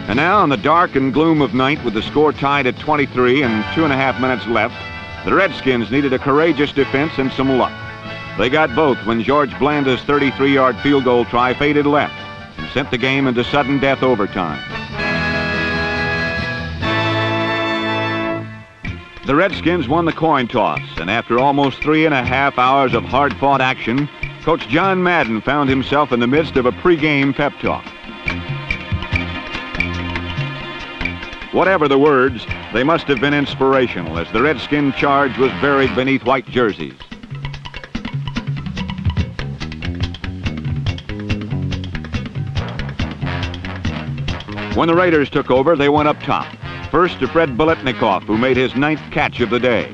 Speaker 8: And now, in the dark and gloom of night, with the score tied at 23 and 2.5 minutes left, the Redskins needed a courageous defense and some luck. They got both when George Blanda's 33-yard field goal try faded left and sent the game into sudden death overtime. The Redskins won the coin toss, and after almost 3.5 hours of hard-fought action, Coach John Madden found himself in the midst of a pregame pep talk. Whatever the words, they must have been inspirational as the Redskin charge was buried beneath white jerseys. When the Raiders took over, they went up top. First to Fred Biletnikoff, who made his 9th catch of the day.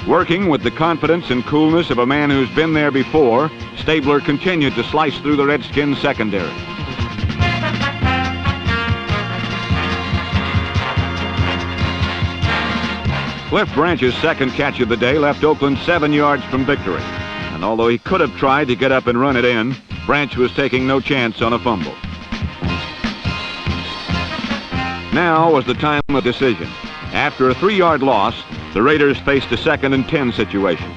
Speaker 8: Working with the confidence and coolness of a man who's been there before, Stabler continued to slice through the Redskins secondary. Cliff Branch's 2nd catch of the day left Oakland 7 yards from victory. And although he could have tried to get up and run it in, Branch was taking no chance on a fumble. Now was the time of decision. After a 3-yard loss, the Raiders faced a 2nd and 10 situation.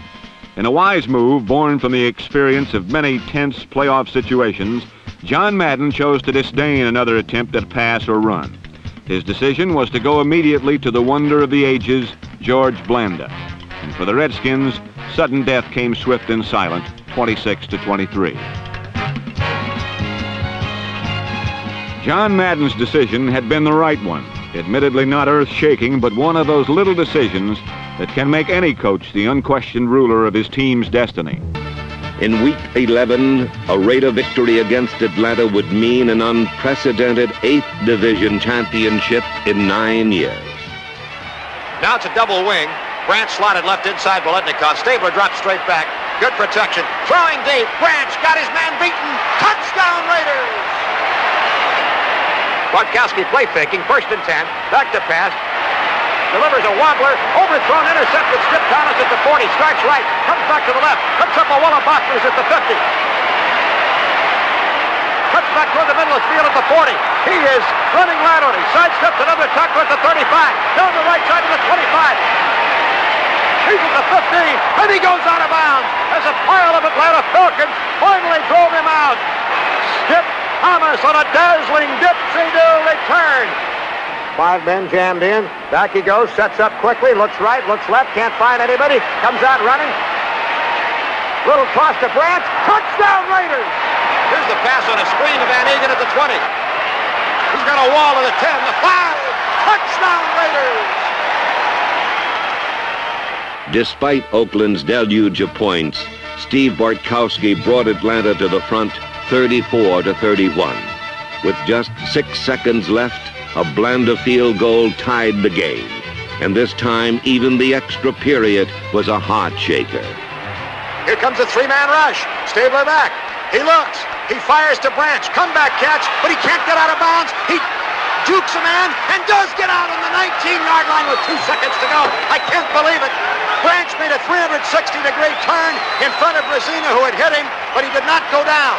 Speaker 8: In a wise move born from the experience of many tense playoff situations, John Madden chose to disdain another attempt at pass or run. His decision was to go immediately to the wonder of the ages, George Blanda. And for the Redskins, sudden death came swift and silent, 26-23. John Madden's decision had been the right one. Admittedly not earth-shaking, but one of those little decisions that can make any coach the unquestioned ruler of his team's destiny.
Speaker 1: In Week 11, a Raider victory against Atlanta would mean an unprecedented 8th Division championship in 9 years.
Speaker 10: Now it's a double wing. Branch slotted left inside Biletnikoff. Stabler dropped straight back. Good protection. Throwing deep. Branch got his man beaten. Touchdown Raiders! Bartkowski play faking. 1st and 10. Back to pass. Delivers a wobbler. Overthrown, intercepted. Skip Thomas at the 40. Starts right. Comes back to the left. Cuts up a wall of boxers at the 50. Cuts back toward the middle of the field at the 40. He is running laterally. Sidesteps another tackler at the 35. Down the right side of the 25.
Speaker 5: He's at the 50, and he goes out of bounds as a pile of Atlanta Falcons finally drove him out. Skip Thomas on a dazzling dipsy-do return.
Speaker 10: 5 men jammed in. Back he goes, sets up quickly, looks right, looks left, can't find anybody. Comes out running. Little toss to Branch. Touchdown Raiders! Here's the pass on a screen to Van Egan at the 20. He's got a wall at the 10, the 5. Touchdown Raiders!
Speaker 1: Despite Oakland's deluge of points, Steve Bartkowski brought Atlanta to the front 34-31. With just 6 seconds left, a Blanda field goal tied the game. And this time, even the extra period was a heart shaker.
Speaker 10: Here comes a 3-man rush. Stabler back. He looks. He fires to Branch. Comeback catch, but he can't get out of bounds. He jukes a man and does get out on the 19-yard line with 2 seconds to go. I can't believe it. Branch made a 360-degree turn in front of Brazina, who had hit him, but he did not go down.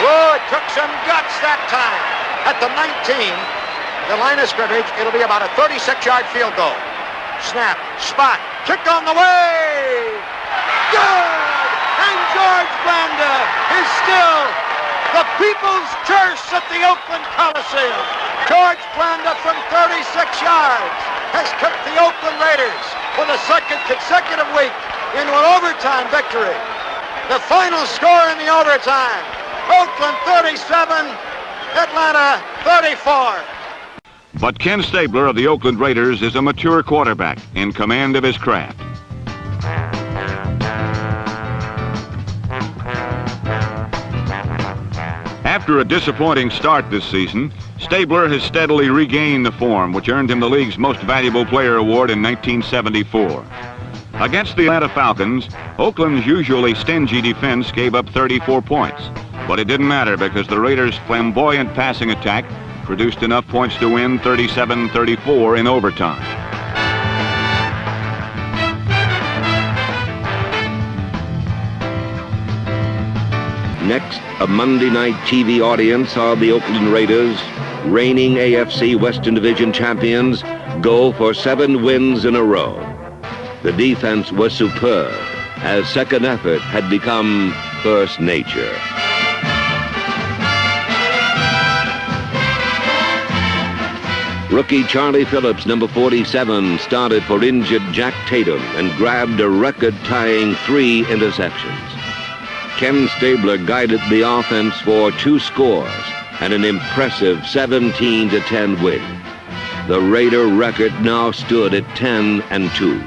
Speaker 10: Oh, it took some guts that time. At the 19, the line of scrimmage, it'll be about a 36-yard field goal. Snap, spot, kick on the way. Good! And George Blanda is still the people's curse at the Oakland Coliseum. George Blanda from 36 yards has kept the Oakland Raiders for the second consecutive week into an overtime victory. The final score in the overtime, Oakland 37, Atlanta 34.
Speaker 8: But Ken Stabler of the Oakland Raiders is a mature quarterback in command of his craft. After a disappointing start this season, Stabler has steadily regained the form which earned him the league's Most Valuable Player award in 1974. Against the Atlanta Falcons, Oakland's usually stingy defense gave up 34 points. But it didn't matter because the Raiders' flamboyant passing attack produced enough points to win 37-34 in overtime.
Speaker 1: Next, a Monday night TV audience saw the Oakland Raiders, reigning AFC Western Division champions, go for 7 wins in a row. The defense was superb, as second effort had become first nature. Rookie Charlie Phillips, number 47, started for injured Jack Tatum and grabbed a record-tying 3 interceptions. Ken Stabler guided the offense for 2 scores and an impressive 17-10 win. The Raider record now stood at 10-2.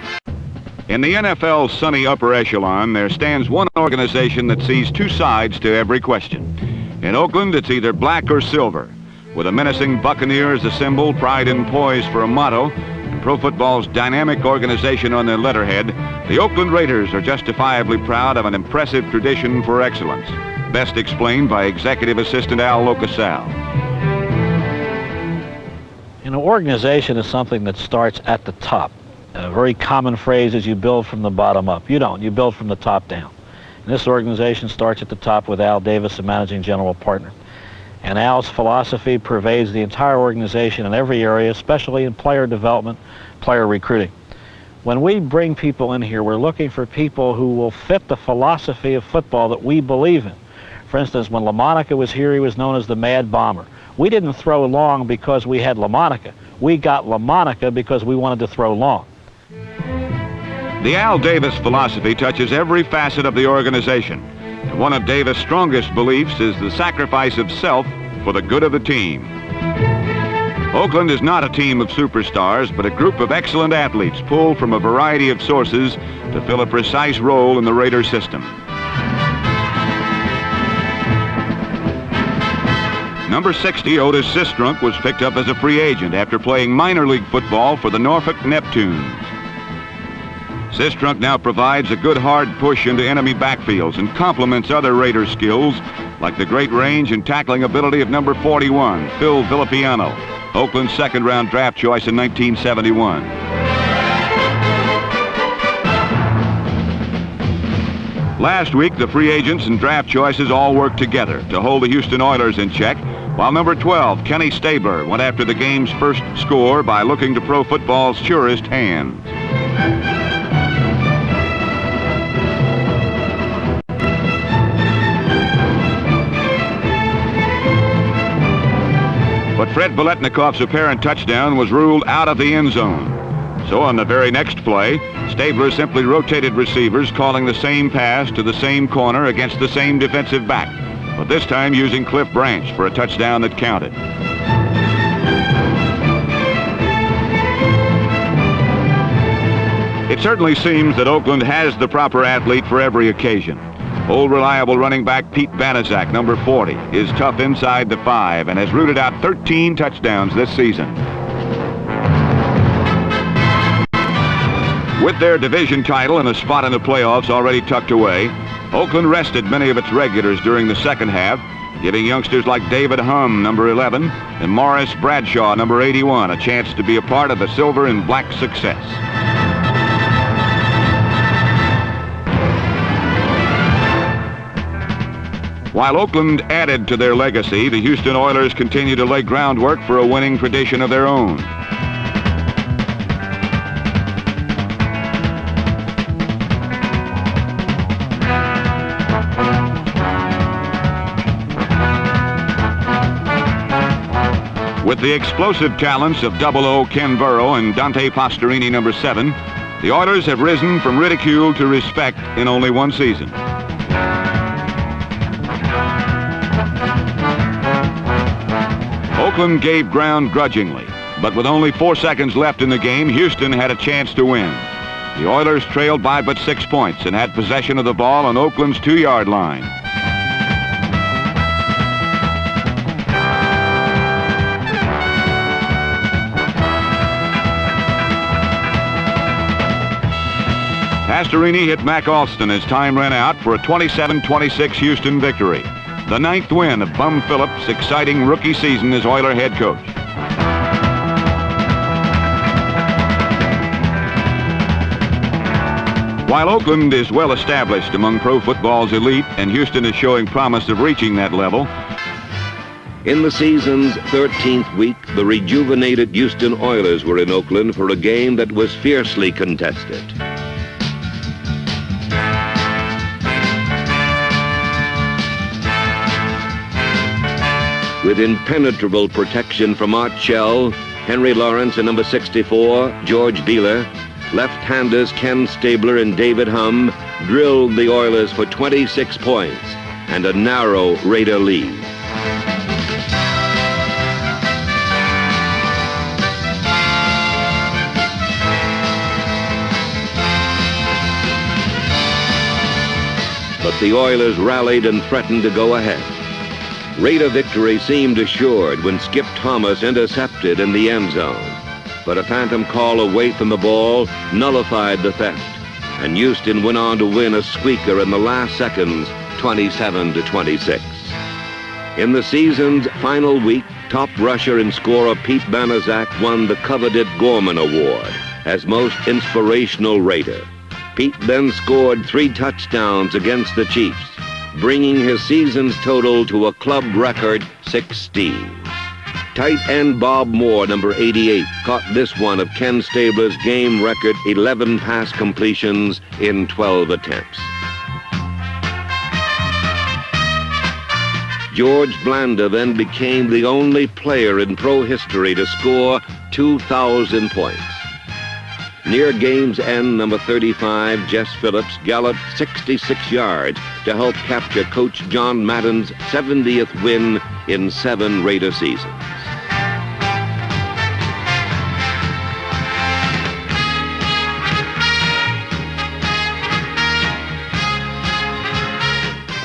Speaker 8: In the NFL's sunny upper echelon, there stands one organization that sees 2 sides to every question. In Oakland, it's either black or silver. With a menacing Buccaneer as a symbol, pride and poise for a motto, and pro football's dynamic organization on their letterhead, the Oakland Raiders are justifiably proud of an impressive tradition for excellence. Best explained by Executive Assistant Al Locasal.
Speaker 12: An organization is something that starts at the top. A very common phrase is you build from the bottom up. You don't. You build from the top down. And this organization starts at the top with Al Davis, the managing general partner. And Al's philosophy pervades the entire organization in every area, especially in player development, player recruiting. When we bring people in here, we're looking for people who will fit the philosophy of football that we believe in. For instance, when LaMonica was here, he was known as the Mad Bomber. We didn't throw long because we had LaMonica. We got LaMonica because we wanted to throw long.
Speaker 8: The Al Davis philosophy touches every facet of the organization. And one of Davis' strongest beliefs is the sacrifice of self for the good of the team. Oakland is not a team of superstars, but a group of excellent athletes pulled from a variety of sources to fill a precise role in the Raider system. Number 60, Otis Sistrunk, was picked up as a free agent after playing minor league football for the Norfolk Neptunes. Sistrunk now provides a good hard push into enemy backfields and complements other Raider skills like the great range and tackling ability of number 41, Phil Villapiano, Oakland's second-round draft choice in 1971. Last week, the free agents and draft choices all worked together to hold the Houston Oilers in check, while number 12, Kenny Stabler, went after the game's first score by looking to pro football's surest hands. but Fred Biletnikov's apparent touchdown was ruled out of the end zone. So on the very next play, Stabler simply rotated receivers, calling the same pass to the same corner against the same defensive back, but this time using Cliff Branch for a touchdown that counted. It certainly seems that Oakland has the proper athlete for every occasion. Old reliable running back Pete Banaszak, number 40, is tough inside the 5 and has rooted out 13 touchdowns this season. With their division title and a spot in the playoffs already tucked away, Oakland rested many of its regulars during the second half, giving youngsters like David Humm, number 11, and Morris Bradshaw, number 81, a chance to be a part of the silver and black success. While Oakland added to their legacy, the Houston Oilers continue to lay groundwork for a winning tradition of their own. With the explosive talents of 00 Ken Burrow and Dante Pastorini, number 7, the Oilers have risen from ridicule to respect in only one season. Oakland gave ground grudgingly, but with only 4 seconds left in the game, Houston had a chance to win. The Oilers trailed by but 6 points and had possession of the ball on Oakland's 2-yard line. Pastorini hit Mac Alston as time ran out for a 27-26 Houston victory, the 9th win of Bum Phillips' exciting rookie season as Oiler head coach. While Oakland is well established among pro football's elite and Houston is showing promise of reaching that level,
Speaker 1: in the season's 13th week, the rejuvenated Houston Oilers were in Oakland for a game that was fiercely contested. With impenetrable protection from Art Shell, Henry Lawrence and number 64, George Beeler, left-handers Ken Stabler and David Humm drilled the Oilers for 26 points and a narrow Raider lead. But the Oilers rallied and threatened to go ahead. Raider victory seemed assured when Skip Thomas intercepted in the end zone, but a phantom call away from the ball nullified the theft, and Houston went on to win a squeaker in the last seconds, 27-26. In the season's final week, top rusher and scorer Pete Banaszak won the coveted Gorman Award as most inspirational Raider. Pete then scored 3 touchdowns against the Chiefs, bringing his season's total to a club record 16. Tight end Bob Moore, number 88, caught this one of Ken Stabler's game record 11 pass completions in 12 attempts. George Blanda then became the only player in pro history to score 2,000 points. Near game's end, number 35, Jess Phillips, galloped 66 yards to help capture Coach John Madden's 70th win in 7 Raider seasons.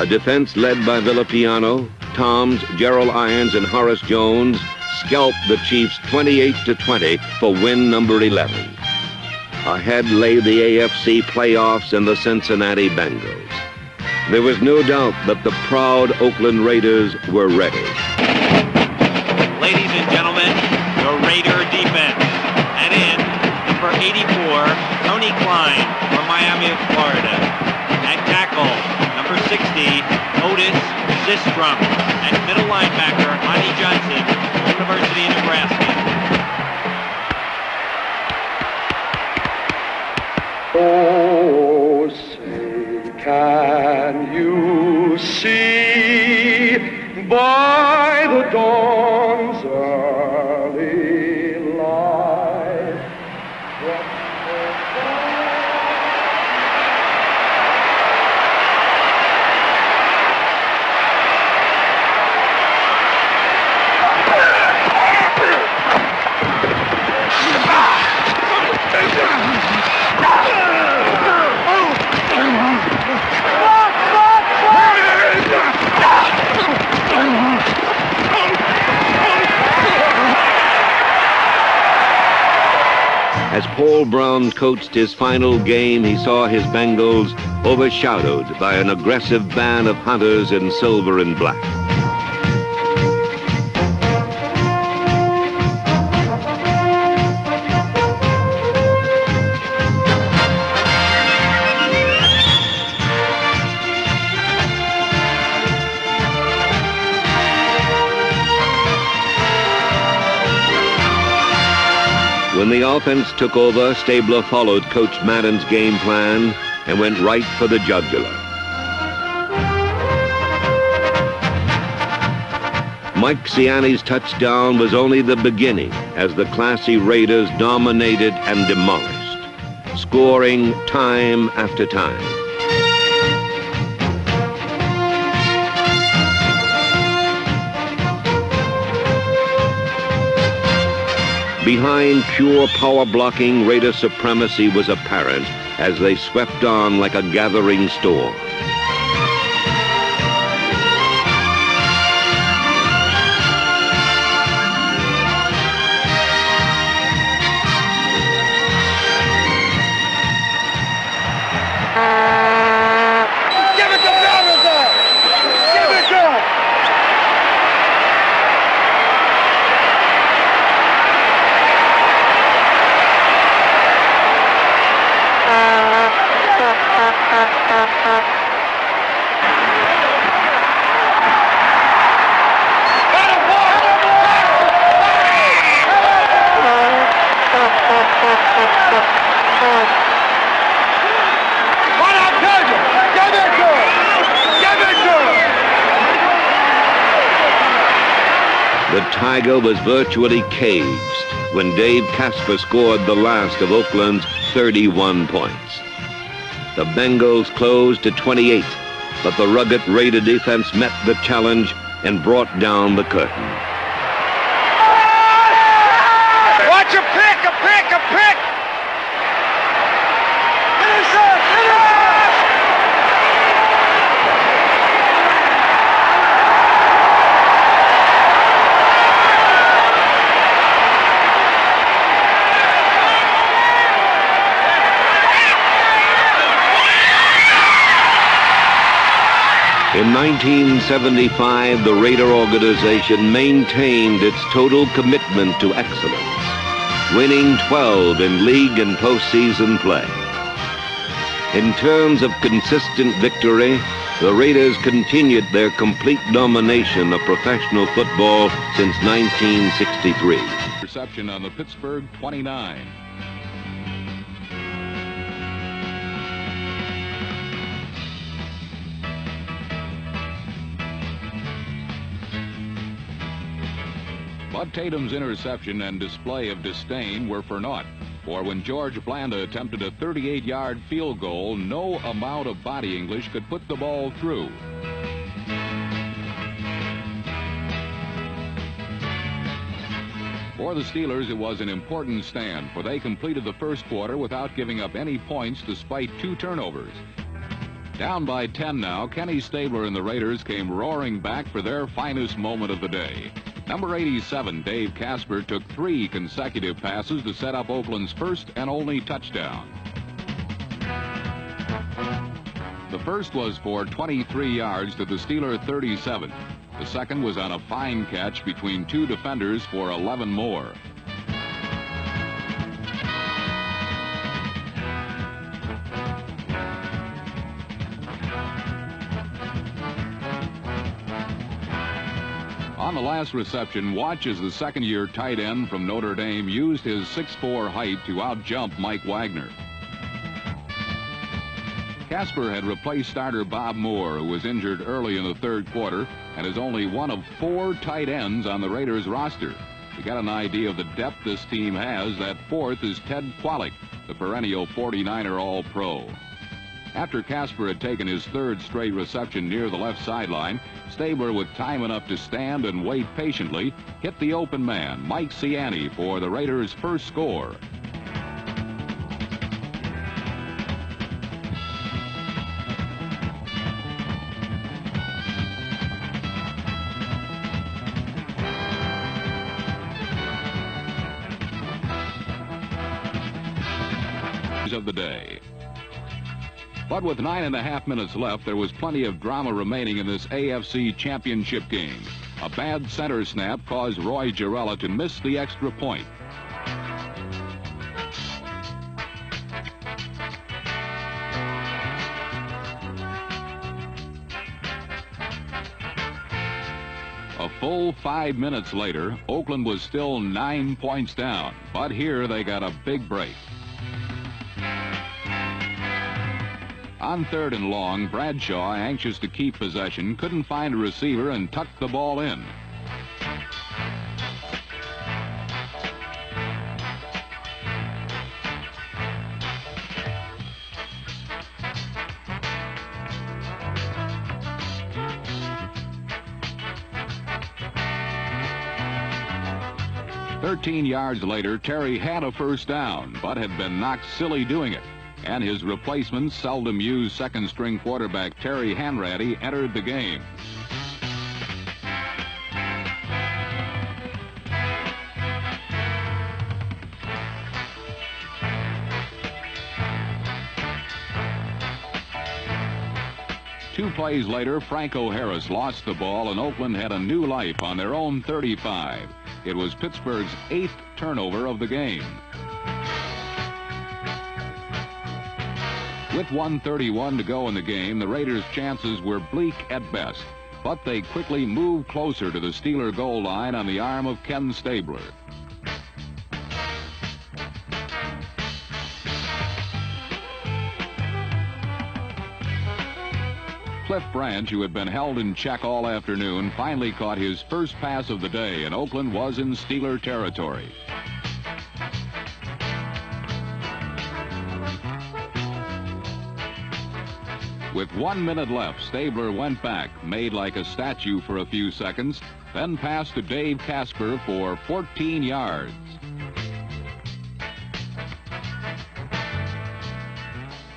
Speaker 1: A defense led by Villapiano, Toms, Gerald Irons, and Horace Jones scalped the Chiefs 28-20 for win number 11. Ahead lay the AFC playoffs and the Cincinnati Bengals. There was no doubt that the proud Oakland Raiders were ready.
Speaker 13: Ladies and gentlemen, the Raider defense. And in, number 84, Tony Klein from Miami, Florida. At tackle, number 60, Otis Sistrom. And middle linebacker, Monty Johnson, University of Nebraska.
Speaker 5: Oh, say, can you see by the dawn's
Speaker 1: As Paul Brown coached his final game, he saw his Bengals overshadowed by an aggressive band of hunters in silver and black. When the offense took over, Stabler followed Coach Madden's game plan and went right for the jugular. Mike Ciani's touchdown was only the beginning as the classy Raiders dominated and demolished, scoring time after time. Behind pure power blocking, Raider supremacy was apparent as they swept on like a gathering storm.
Speaker 5: Give it to Balthazar! Give it to him!
Speaker 1: The Tiger was virtually caged when Dave Casper scored the last of Oakland's 31 points. The Bengals closed to 28, but the rugged Raider defense met the challenge and brought down the curtain.
Speaker 5: Watch a pick, a pick, a pick! Finish up, finish!
Speaker 1: In 1975, the Raider organization maintained its total commitment to excellence, winning 12 in league and postseason play. In terms of consistent victory, the Raiders continued their complete domination of professional football since 1963.
Speaker 8: Reception on the Pittsburgh 29. Bud Tatum's interception and display of disdain were for naught, for when George Blanda attempted a 38-yard field goal, no amount of body English could put the ball through. For the Steelers, it was an important stand, for they completed the first quarter without giving up any points despite 2 turnovers. Down by 10 now, Kenny Stabler and the Raiders came roaring back for their finest moment of the day. Number 87, Dave Casper, took 3 consecutive passes to set up Oakland's first and only touchdown. The first was for 23 yards to the Steeler 37. The second was on a fine catch between 2 defenders for 11 more. On the last reception, watch as the second-year tight end from Notre Dame used his 6'4" height to outjump Mike Wagner. Casper had replaced starter Bob Moore, who was injured early in the third quarter and is only one of 4 tight ends on the Raiders roster. To get an idea of the depth this team has, that fourth is Ted Qualick, the perennial 49er All-Pro. After Casper had taken his 3rd straight reception near the left sideline, Stabler, with time enough to stand and wait patiently, hit the open man, Mike Ciani, for the Raiders' first score. of the day. But with 9.5 minutes left, there was plenty of drama remaining in this AFC Championship game. A bad center snap caused Roy Girella to miss the extra point. A full 5 minutes later, Oakland was still 9 points down, but here they got a big break. On 3rd and long, Bradshaw, anxious to keep possession, couldn't find a receiver and tucked the ball in. "13 yards later, Terry had a first down, but had been knocked silly doing it. And his replacement, seldom used second-string quarterback Terry Hanratty, entered the game. Two plays later, Franco Harris lost the ball, and Oakland had a new life on their own 35. It was Pittsburgh's 8th turnover of the game. With 1:31 to go in the game, the Raiders' chances were bleak at best, but they quickly moved closer to the Steeler goal line on the arm of Ken Stabler. Cliff Branch, who had been held in check all afternoon, finally caught his first pass of the day, and Oakland was in Steeler territory. With 1 minute left, Stabler went back, made like a statue for a few seconds, then passed to Dave Casper for 14 yards.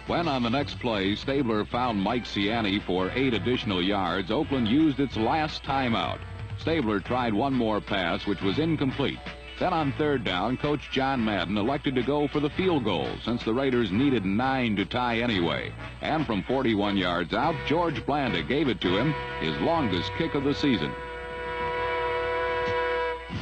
Speaker 8: When on the next play, Stabler found Mike Ciani for 8 additional yards, Oakland used its last timeout. Stabler tried one more pass, which was incomplete. Then on 3rd down, Coach John Madden elected to go for the field goal, since the Raiders needed 9 to tie anyway. And from 41 yards out, George Blanda gave it to him, his longest kick of the season.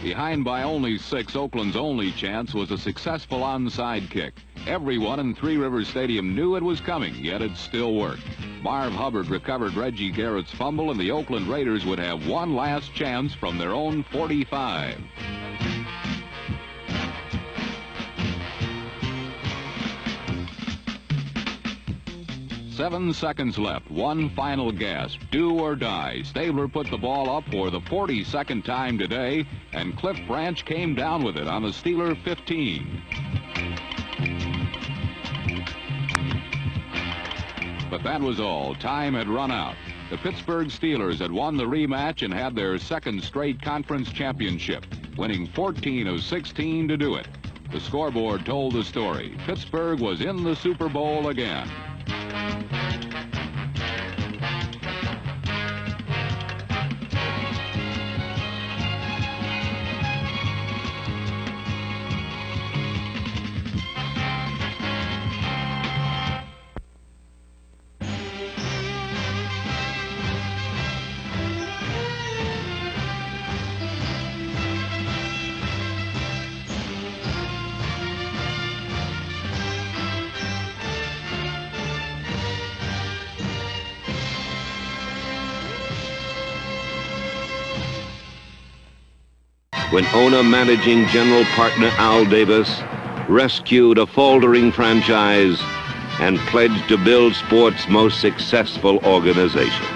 Speaker 8: Behind by only 6, Oakland's only chance was a successful onside kick. Everyone in Three Rivers Stadium knew it was coming, yet it still worked. Marv Hubbard recovered Reggie Garrett's fumble, and the Oakland Raiders would have one last chance from their own 45. "7 seconds left, one final gasp, do or die. Stabler put the ball up for the 42nd time today, and Cliff Branch came down with it on the Steeler 15. But that was all. Time had run out. The Pittsburgh Steelers had won the rematch and had their second straight conference championship, winning 14 of 16 to do it. The scoreboard told the story. Pittsburgh was in the Super Bowl again.
Speaker 1: When owner-managing general partner Al Davis rescued a faltering franchise and pledged to build sports' most successful organization.